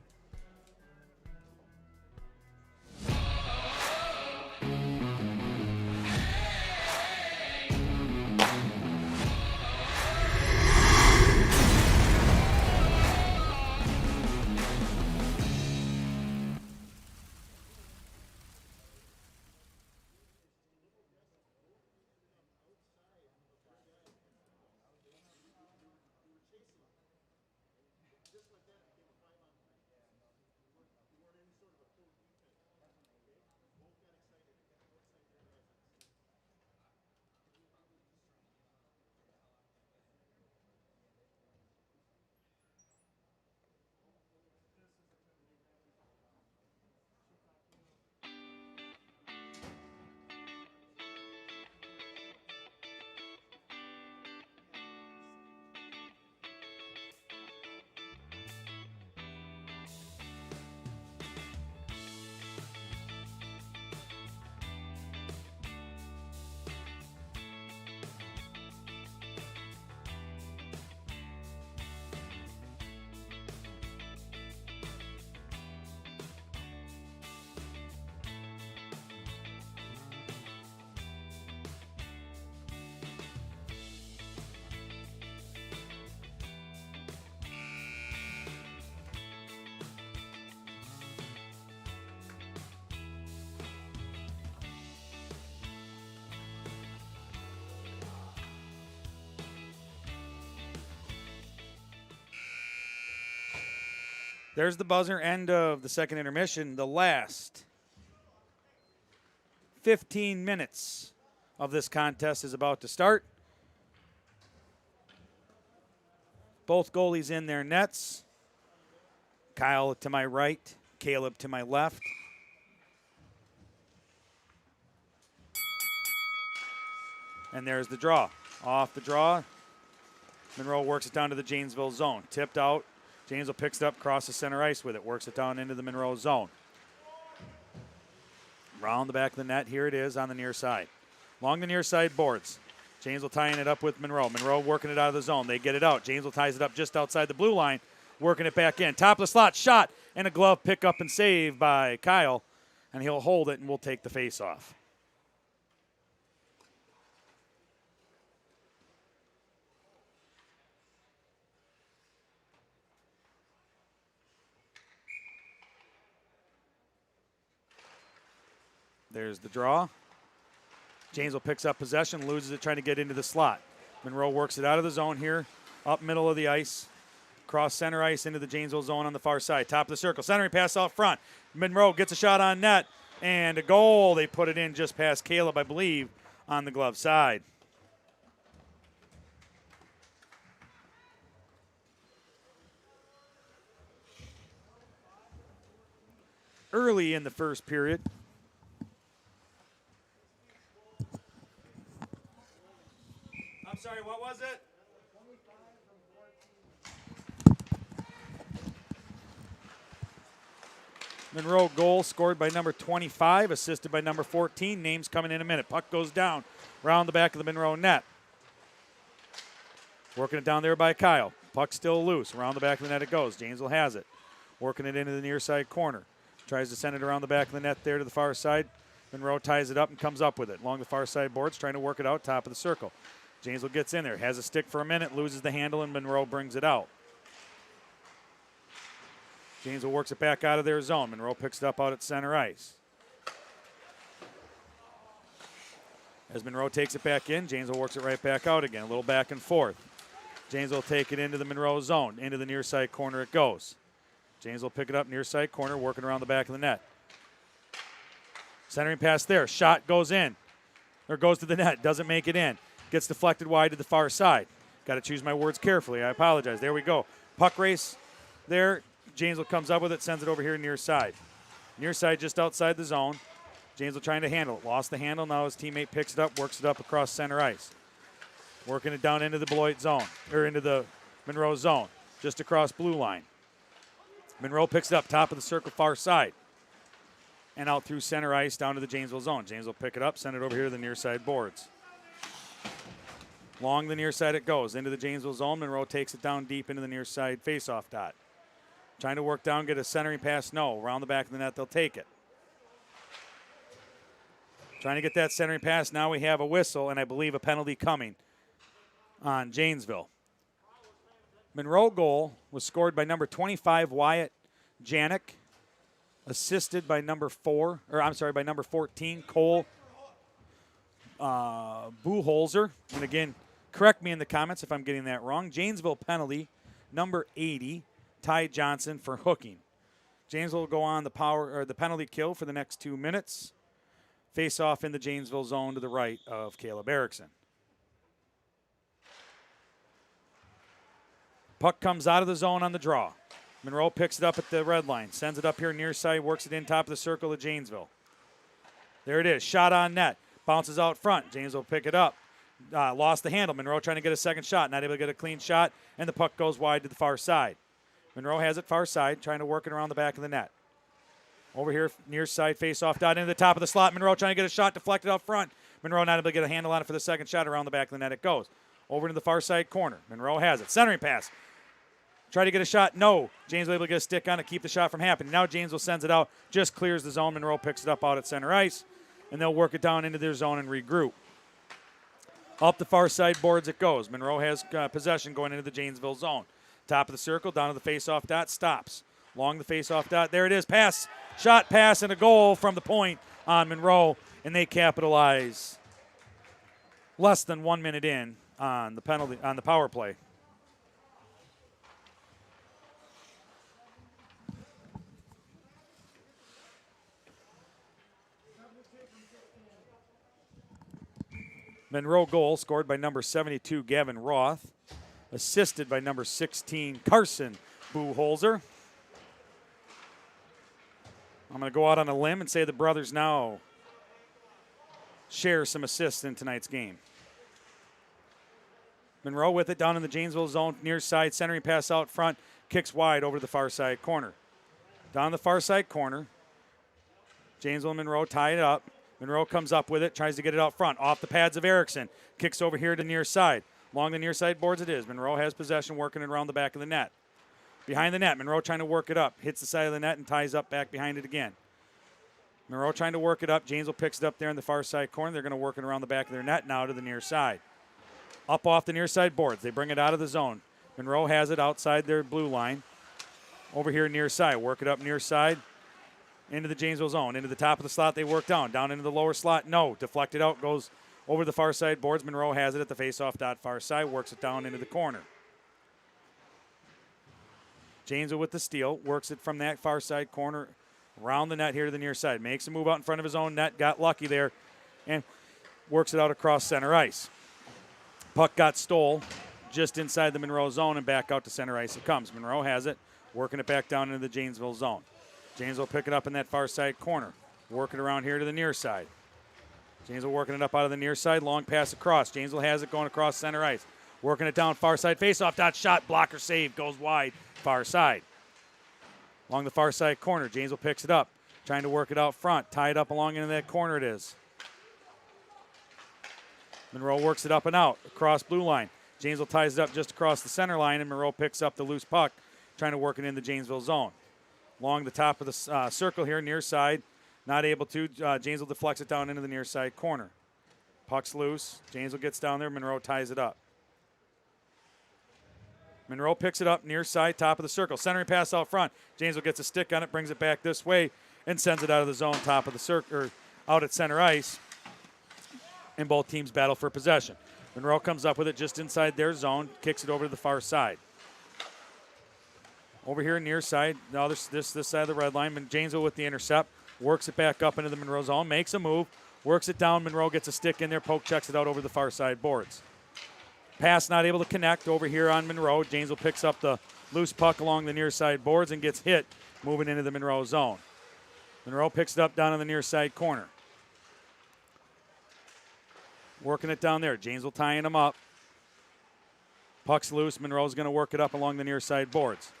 There's the buzzer, end of the second intermission. The last 15 minutes of this contest is about to start. Both goalies in their nets. Kyle to my right, Caleb to my left. And there's the draw. Off the draw, Monroe works it down to the Janesville zone. Tipped out. Janesville picks it up, across the center ice with it. Works it down into the Monroe zone. Round the back of the net. Here it is on the near side. Along the near side boards. Janesville tying it up with Monroe. Monroe working it out of the zone. They get it out. Janesville ties it up just outside the blue line. Working it back in. Top of the slot, shot, and a glove pick up and save by Kyle. And he'll hold it, and we'll take the face-off. There's the draw. Janesville picks up possession, loses it, trying to get into the slot. Monroe works it out of the zone here, up middle of the ice, cross center ice into the Janesville zone on the far side. Top of the circle, centering pass out front. Monroe gets a shot on net, and a goal. They put it in just past Caleb, I believe, on the glove side. Early in the first period. I'm sorry, what was it? Monroe goal scored by number 25, assisted by number 14. Names coming in a minute. Puck goes down around the back of the Monroe net. Working it down there by Kyle. Puck still loose. Around the back of the net it goes. Janesville has it. Working it into the near side corner. Tries to send it around the back of the net there to the far side. Monroe ties it up and comes up with it. Along the far side boards, trying to work it out, top of the circle. Janesville gets in there, has a stick for a minute, loses the handle, and Monroe brings it out. Janesville works it back out of their zone. Monroe picks it up out at center ice. As Monroe takes it back in, Janesville works it right back out again. A little back and forth. Janesville will take it into the Monroe zone. Into the near side corner it goes. Janesville pick it up near side corner, working around the back of the net. Centering pass there. Shot goes in. Or goes to the net. Doesn't make it in. Gets deflected wide to the far side. Got to choose my words carefully. I apologize. There we go. Puck race there. Janesville comes up with it, sends it over here near side. Near side just outside the zone. Janesville trying to handle it. Lost the handle. Now his teammate picks it up, works it up across center ice. Working it down into the Beloit zone, or into the Monroe zone, just across blue line. Monroe picks it up, top of the circle, far side. And out through center ice down to the Janesville zone. Janesville pick it up, send it over here to the near side boards. Along the near side it goes, into the Janesville zone. Monroe takes it down deep into the near side face-off dot. Trying to work down, get a centering pass, no. Around the back of the net, they'll take it. Trying to get that centering pass. Now we have a whistle, and I believe a penalty coming on Janesville. Monroe goal was scored by number 25, Wyatt Janik, assisted by number 14, Cole Buholzer. And again, correct me in the comments if I'm getting that wrong. Janesville penalty, number 80, Ty Johnson for hooking. Janesville will go on the penalty kill for the next 2 minutes. Face off in the Janesville zone to the right of Caleb Erickson. Puck comes out of the zone on the draw. Monroe picks it up at the red line, sends it up here near side, works it in top of the circle of Janesville. There it is, shot on net, bounces out front. Janesville pick it up. Lost the handle. Monroe trying to get a second shot, not able to get a clean shot, and the puck goes wide to the far side. Monroe has it far side, trying to work it around the back of the net. Over here, near side, face-off dot into the top of the slot. Monroe trying to get a shot deflected out front. Monroe not able to get a handle on it for the second shot. Around the back of the net it goes. Over to the far side corner. Monroe has it. Centering pass. Try to get a shot. No. Janesville able to get a stick on it, keep the shot from happening. Now Janesville sends it out, just clears the zone. Monroe picks it up out at center ice, and they'll work it down into their zone and regroup. Up the far side boards it goes. Monroe has possession going into the Janesville zone. Top of the circle, down to the face-off dot, stops. Along the face-off dot, there it is, pass, shot, pass, and a goal from the point on Monroe, and they capitalize less than 1 minute in on the penalty, on the power play. Monroe goal scored by number 72, Gavin Roth. Assisted by number 16, Carson Buholzer. I'm going to go out on a limb and say the brothers now share some assists in tonight's game. Monroe with it down in the Janesville zone, near side, centering pass out front, kicks wide over the far side corner. Down the far side corner, Janesville and Monroe tie it up. Monroe comes up with it, tries to get it out front, off the pads of Erickson, kicks over here to near side. Along the near side boards it is. Monroe has possession, working it around the back of the net. Behind the net, Monroe trying to work it up, hits the side of the net and ties up back behind it again. Monroe trying to work it up. Janesville picks it up there in the far side corner. They're going to work it around the back of their net now to the near side. Up off the near side boards. They bring it out of the zone. Monroe has it outside their blue line. Over here near side. Work it up near side. Into the Janesville zone. Into the top of the slot they work down. Down into the lower slot. No. Deflected out. Goes over the far side boards. Monroe has it at the face-off dot far side. Works it down into the corner. Janesville with the steal. Works it from that far side corner around the net here to the near side. Makes a move out in front of his own net. Got lucky there. And works it out across center ice. Puck got stole just inside the Monroe zone and back out to center ice it comes. Monroe has it. Working it back down into the Janesville zone. Janesville pick it up in that far side corner. Working around here to the near side. Janesville working it up out of the near side. Long pass across. Janesville has it going across center ice. Working it down far side. Face-off dot shot. Blocker save. Goes wide. Far side. Along the far side corner. Janesville picks it up. Trying to work it out front. Tie it up along into that corner it is. Monroe works it up and out. Across blue line. Janesville ties it up just across the center line, and Monroe picks up the loose puck, trying to work it in the Janesville zone. Along the top of the circle here, near side. Not able to. Janesville deflects it down into the near side corner. Puck's loose. Janesville gets down there. Monroe ties it up. Monroe picks it up near side, top of the circle. Centering pass out front. Janesville gets a stick on it, brings it back this way, and sends it out of the zone, top of the circle, or out at center ice. And both teams battle for possession. Monroe comes up with it just inside their zone, kicks it over to the far side. Over here near side, now this side of the red line, and Janesville with the intercept, works it back up into the Monroe zone, makes a move, works it down. Monroe gets a stick in there, poke checks it out over the far side boards. Pass not able to connect over here on Monroe. Janesville picks up the loose puck along the near side boards and gets hit moving into the Monroe zone. Monroe picks it up down in the near side corner. Working it down there. Janesville tying them up. Puck's loose. Monroe's going to work it up along the near side boards.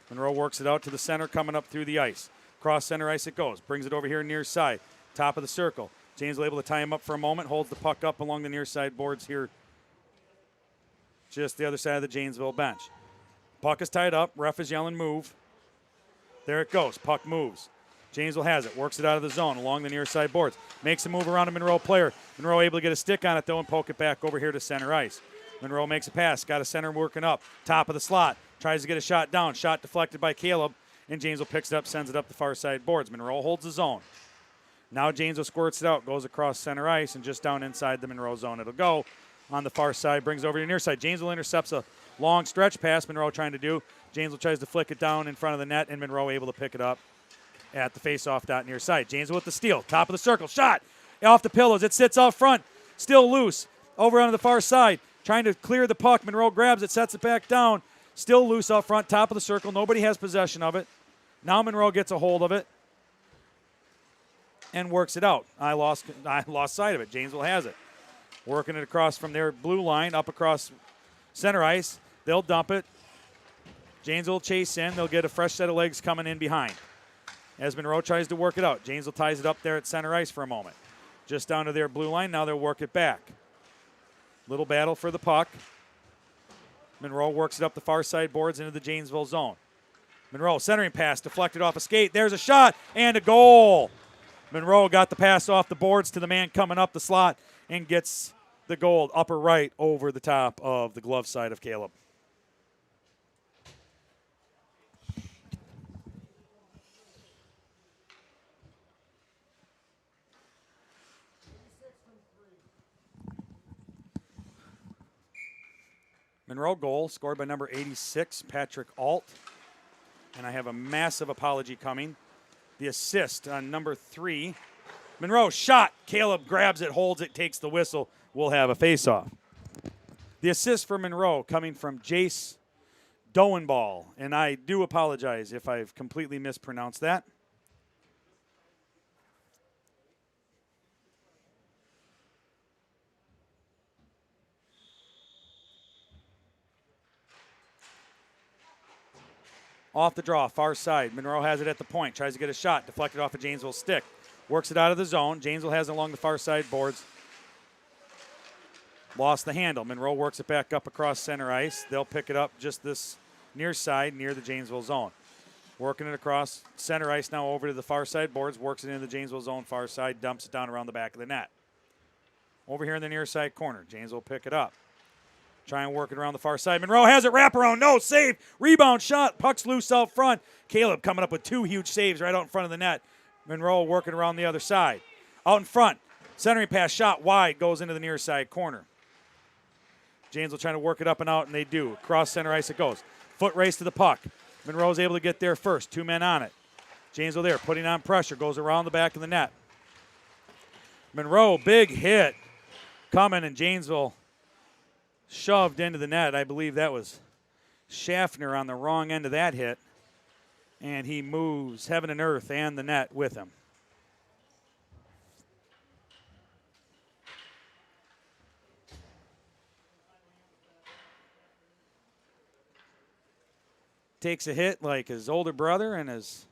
Monroe works it out to the center, coming up through the ice. Cross center ice it goes. Brings it over here near side. Top of the circle. Janesville able to tie him up for a moment. Holds the puck up along the near side boards here. Just the other side of the Janesville bench. Puck is tied up. Ref is yelling move. There it goes. Puck moves. Janesville has it. Works it out of the zone along the near side boards. Makes a move around a Monroe player. Monroe able to get a stick on it, though, and poke it back over here to center ice. Monroe makes a pass. Got a center working up. Top of the slot. Tries to get a shot down. Shot deflected by Caleb. And Janesville picks it up, sends it up the far side boards. Monroe holds the zone. Now Janesville squirts it out. Goes across center ice and just down inside the Monroe zone it'll go. On the far side. Brings it over to the near side. Janesville intercepts a long stretch pass Monroe trying to do. Janesville tries to flick it down in front of the net, and Monroe able to pick it up at the face-off dot near side. Janesville with the steal. Top of the circle. Shot off the pillows. It sits out front. Still loose. Over on the far side. Trying to clear the puck. Monroe grabs it. Sets it back down. Still loose out front. Top of the circle. Nobody has possession of it. Now Monroe gets a hold of it and works it out. I lost sight of it. Janesville has it. Working it across from their blue line up across center ice. They'll dump it. Janesville will chase in. They'll get a fresh set of legs coming in behind. As Monroe tries to work it out. Janesville ties it up there at center ice for a moment. Just down to their blue line. Now they'll work it back. Little battle for the puck. Monroe works it up the far side boards into the Janesville zone. Monroe centering pass deflected off a skate. There's a shot and a goal. Monroe got the pass off the boards to the man coming up the slot and gets the goal upper right over the top of the glove side of Caleb. Monroe goal scored by number 86, Patrick Alt. And I have a massive apology coming. The assist on number 3. Monroe shot. Caleb grabs it, holds it, takes the whistle. will have a face-off. The assist for Monroe coming from Jace Doenball, and I do apologize if I've completely mispronounced that. Off the draw, far side. Monroe has it at the point. Tries to get a shot. Deflected off of Janesville's stick. Works it out of the zone. Janesville has it along the far side boards. Lost the handle. Monroe works it back up across center ice. They'll pick it up just this near side near the Janesville zone. Working it across center ice now over to the far side boards. Works it into the Janesville zone far side. Dumps it down around the back of the net. Over here in the near side corner. Janesville will pick it up. Try and work it around the far side. Monroe has it. Wrap around. No. Save. Rebound shot. Puck's loose out front. Caleb coming up with 2 huge saves right out in front of the net. Monroe working around the other side. Out in front. Centering pass shot wide. Goes into the near side corner. Janesville trying to work it up and out, and they do. Across center ice it goes. Foot race to the puck. Monroe's able to get there first. 2 men on it. Janesville there putting on pressure. Goes around the back of the net. Monroe, big hit coming, and Janesville shoved into the net. I believe that was Schaffner on the wrong end of that hit. And he moves heaven and earth and the net with him. Takes a hit like his older brother and his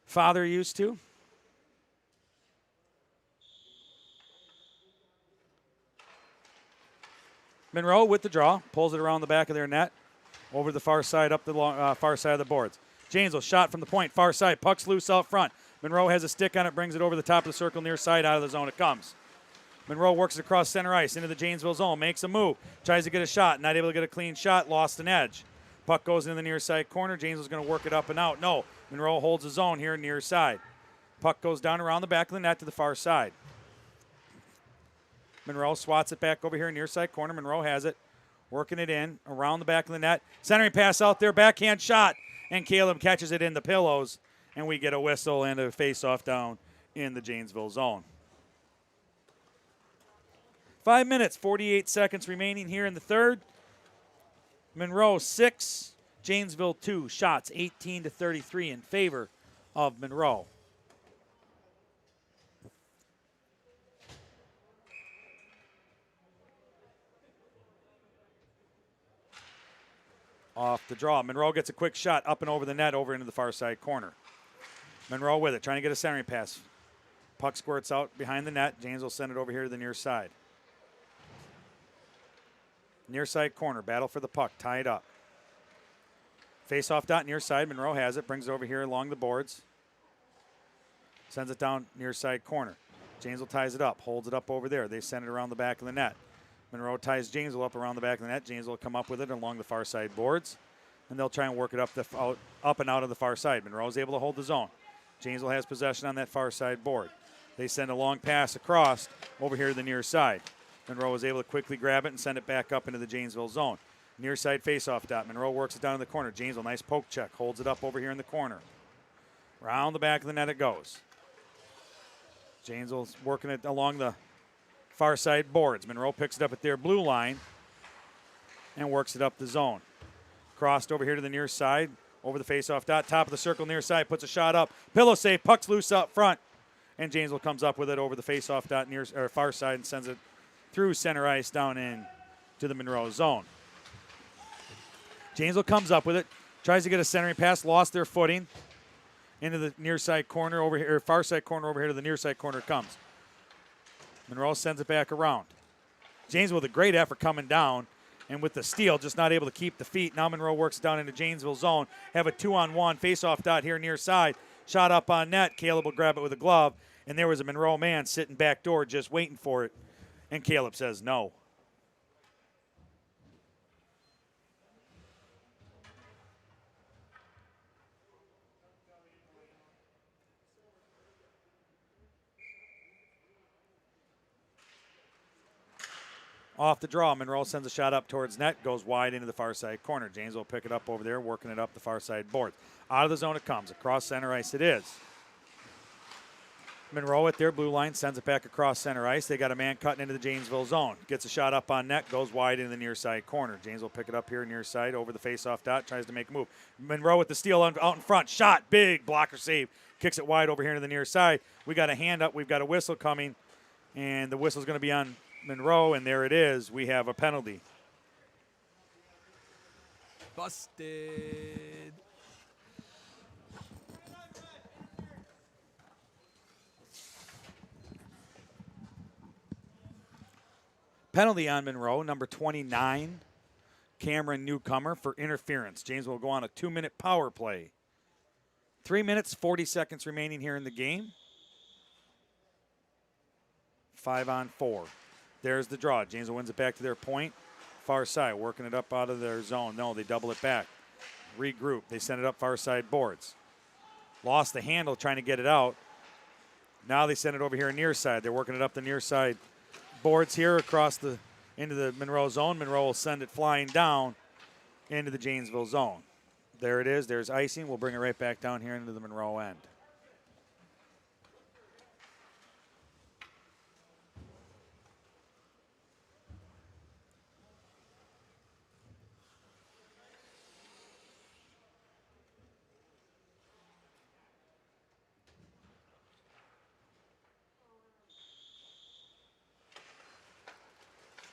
father used to. Monroe with the draw, pulls it around the back of their net, over the far side, up the far side of the boards. Janesville shot from the point, far side, puck's loose out front. Monroe has a stick on it, brings it over the top of the circle, near side, out of the zone it comes. Monroe works it across center ice, into the Janesville zone, makes a move, tries to get a shot, not able to get a clean shot, lost an edge. Puck goes into the near side corner, Janesville's going to work it up and out. No, Monroe holds the zone here near side. Puck goes down around the back of the net to the far side. Monroe swats it back over here near side corner. Monroe has it, working it in around the back of the net. Centering pass out there, backhand shot, and Caleb catches it in the pillows, and we get a whistle and a face-off down in the Janesville zone. 5 minutes, 48 seconds remaining here in the third. Monroe 6, Janesville 2. Shots 18-33 in favor of Monroe. Off the draw. Monroe gets a quick shot up and over the net, over into the far side corner. Monroe with it, trying to get a centering pass. Puck squirts out behind the net. James will send it over here to the near side. Near side corner, battle for the puck, tied up. Face-off dot near side. Monroe has it, brings it over here along the boards. Sends it down near side corner. Janesville ties it up, holds it up over there. They send it around the back of the net. Monroe ties Janesville up around the back of the net. Janesville will come up with it along the far side boards, and they'll try and work it up and out of the far side. Monroe is able to hold the zone. Janesville has possession on that far side board. They send a long pass across over here to the near side. Monroe is able to quickly grab it and send it back up into the Janesville zone. Near side face-off dot. Monroe works it down in the corner. Janesville, nice poke check, holds it up over here in the corner. Round the back of the net it goes. Janesville's working it along the far side boards. Monroe picks it up at their blue line and works it up the zone. Crossed over here to the near side, over the face-off dot, top of the circle near side, puts a shot up. Pillow save, puck's loose up front, and Janesville comes up with it over the face-off dot near or far side and sends it through center ice down in to the Monroe zone. Janesville comes up with it, tries to get a centering pass, lost their footing into the near side corner over here, or far side corner over here to the near side corner it comes. Monroe sends it back around. Janesville with a great effort coming down, and with the steal, just not able to keep the feet. Now Monroe works down into Janesville zone. Have a 2-on-1 face-off dot here near side. Shot up on net. Caleb will grab it with a glove, and there was a Monroe man sitting back door just waiting for it, and Caleb says no. Off the draw, Monroe sends a shot up towards net, goes wide into the far side corner. James will pick it up over there, working it up the far side board. Out of the zone it comes. Across center ice it is. Monroe at their blue line sends it back across center ice. They got a man cutting into the Janesville zone. Gets a shot up on net, goes wide into the near side corner. Janesville pick it up here near side over the faceoff dot, tries to make a move. Monroe with the steal out in front. Shot, big blocker save. Kicks it wide over here to the near side. We got a hand up. We've got a whistle coming, and the whistle's going to be on Monroe, and there it is. We have a penalty. Busted. Penalty on Monroe, number 29, Cameron Newcomer, for interference. Janesville will go on a 2-minute power play. 3 minutes, 40 seconds remaining here in the game. 5-on-4. There's the draw. Janesville wins it back to their point. Far side, working it up out of their zone. No, they double it back. Regroup. They send it up far side boards. Lost the handle trying to get it out. Now they send it over here near side. They're working it up the near side boards here across into the Monroe zone. Monroe will send it flying down into the Janesville zone. There it is. There's icing. We'll bring it right back down here into the Monroe end.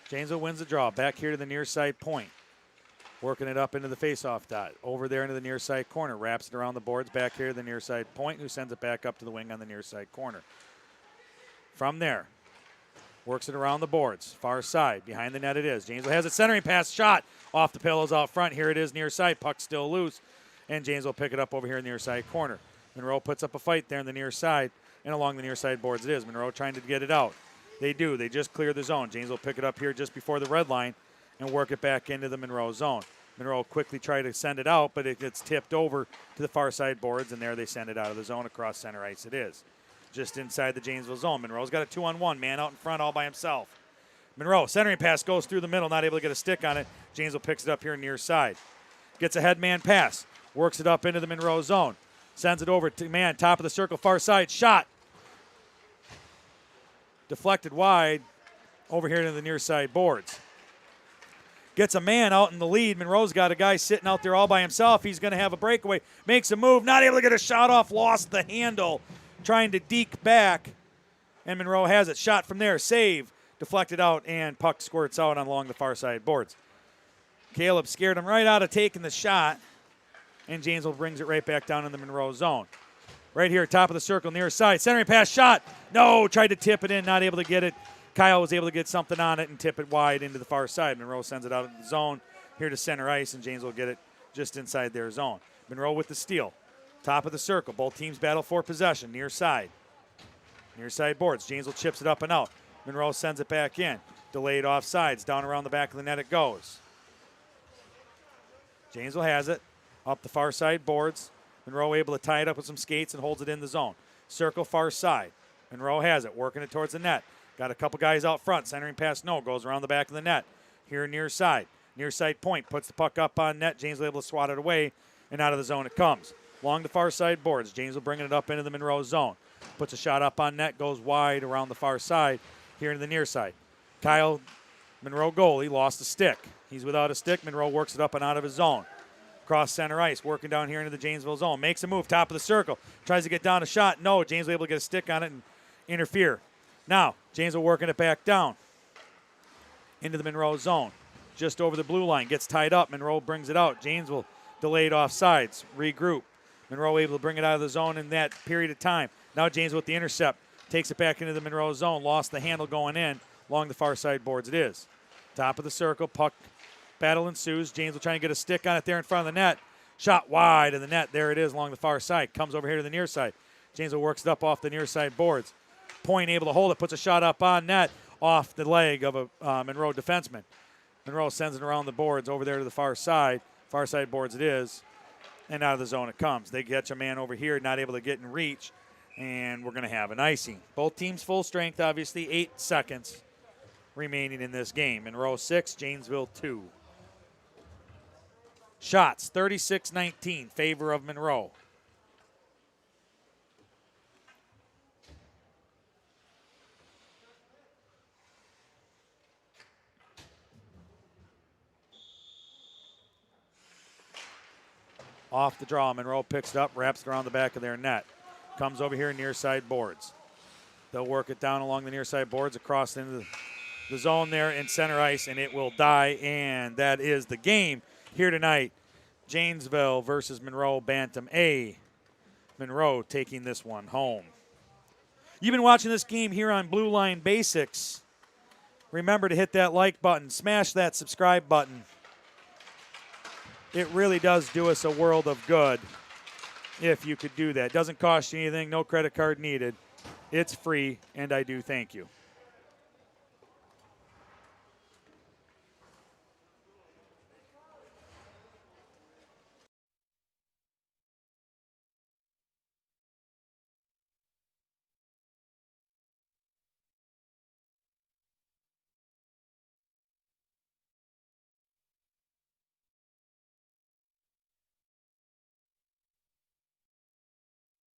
Janesville wins the draw. Back here to the near side point. Working it up into the faceoff dot. Over there into the near side corner. Wraps it around the boards. Back here to the near side point, who sends it back up to the wing on the near side corner. From there, works it around the boards. Far side. Behind the net it is. Janesville has it. Centering pass. Shot. Off the pillows out front. Here it is near side. Puck still loose. And Janesville pick it up over here in the near side corner. Monroe puts up a fight there in the near side. And along the near side boards it is. Monroe trying to get it out. They do. They just clear the zone. Janesville pick it up here just before the red line and work it back into the Monroe zone. Monroe quickly try to send it out, but it gets tipped over to the far side boards, and there they send it out of the zone across center ice it is. Just inside the Janesville zone. Monroe's got a 2-on-1, man out in front all by himself. Monroe, centering pass goes through the middle, not able to get a stick on it. Janesville picks it up here near side. Gets a head man pass, works it up into the Monroe zone. Sends it over to man, top of the circle, far side, shot. Deflected wide over here to the near side boards. Gets a man out in the lead. Monroe's got a guy sitting out there all by himself. He's going to have a breakaway. Makes a move. Not able to get a shot off. Lost the handle. Trying to deke back. And Monroe has it. Shot from there. Save. Deflected out. And puck squirts out along the far side boards. Caleb scared him right out of taking the shot. And Janesville brings it right back down in the Monroe zone. Right here, top of the circle, near side. Centering pass, shot. No, tried to tip it in, not able to get it. Kyle was able to get something on it and tip it wide into the far side. Monroe sends it out of the zone here to center ice, and Janesville get it just inside their zone. Monroe with the steal. Top of the circle. Both teams battle for possession. Near side. Near side boards. Janesville chips it up and out. Monroe sends it back in. Delayed offsides. Down around the back of the net it goes. Janesville has it. Up the far side boards. Monroe able to tie it up with some skates and holds it in the zone. Circle far side. Monroe has it, working it towards the net. Got a couple guys out front. Centering pass, no. Goes around the back of the net. Here near side. Near side point. Puts the puck up on net. Janesville able to swat it away, and out of the zone it comes. Along the far side boards. Janesville bringing it up into the Monroe zone. Puts a shot up on net. Goes wide around the far side. Here into the near side. Kyle, Monroe goalie, lost a stick. He's without a stick. Monroe works it up and out of his zone. Cross center ice, working down here into the Janesville zone. Makes a move, top of the circle. Tries to get down a shot. No, Janesville able to get a stick on it and interfere. Now, Janesville working it back down into the Monroe zone. Just over the blue line, gets tied up. Monroe brings it out. Janesville delayed offsides, regroup. Monroe able to bring it out of the zone in that period of time. Now Janesville with the intercept. Takes it back into the Monroe zone. Lost the handle going in. Along the far side boards it is. Top of the circle, puck. Battle ensues. Janesville trying to get a stick on it there in front of the net. Shot wide of the net. There it is along the far side. Comes over here to the near side. Janesville works it up off the near side boards. Point able to hold it. Puts a shot up on net off the leg of a Monroe defenseman. Monroe sends it around the boards over there to the far side. Far side boards it is. And out of the zone it comes. They catch a man over here, not able to get in reach. And we're going to have an icing. Both teams full strength, obviously. 8 seconds remaining in this game. Monroe 6, Janesville 2. Shots, 36-19, favor of Monroe. Off the draw, Monroe picks it up, wraps it around the back of their net. Comes over here near side boards. They'll work it down along the near side boards, across into the zone there in center ice, and it will die, and that is the game here tonight. Janesville versus Monroe, Bantam A. Monroe taking this one home. You've been watching this game here on Blue Line Basics. Remember to hit that like button, smash that subscribe button. It really does do us a world of good if you could do that. It doesn't cost you anything, no credit card needed. It's free, and I do thank you.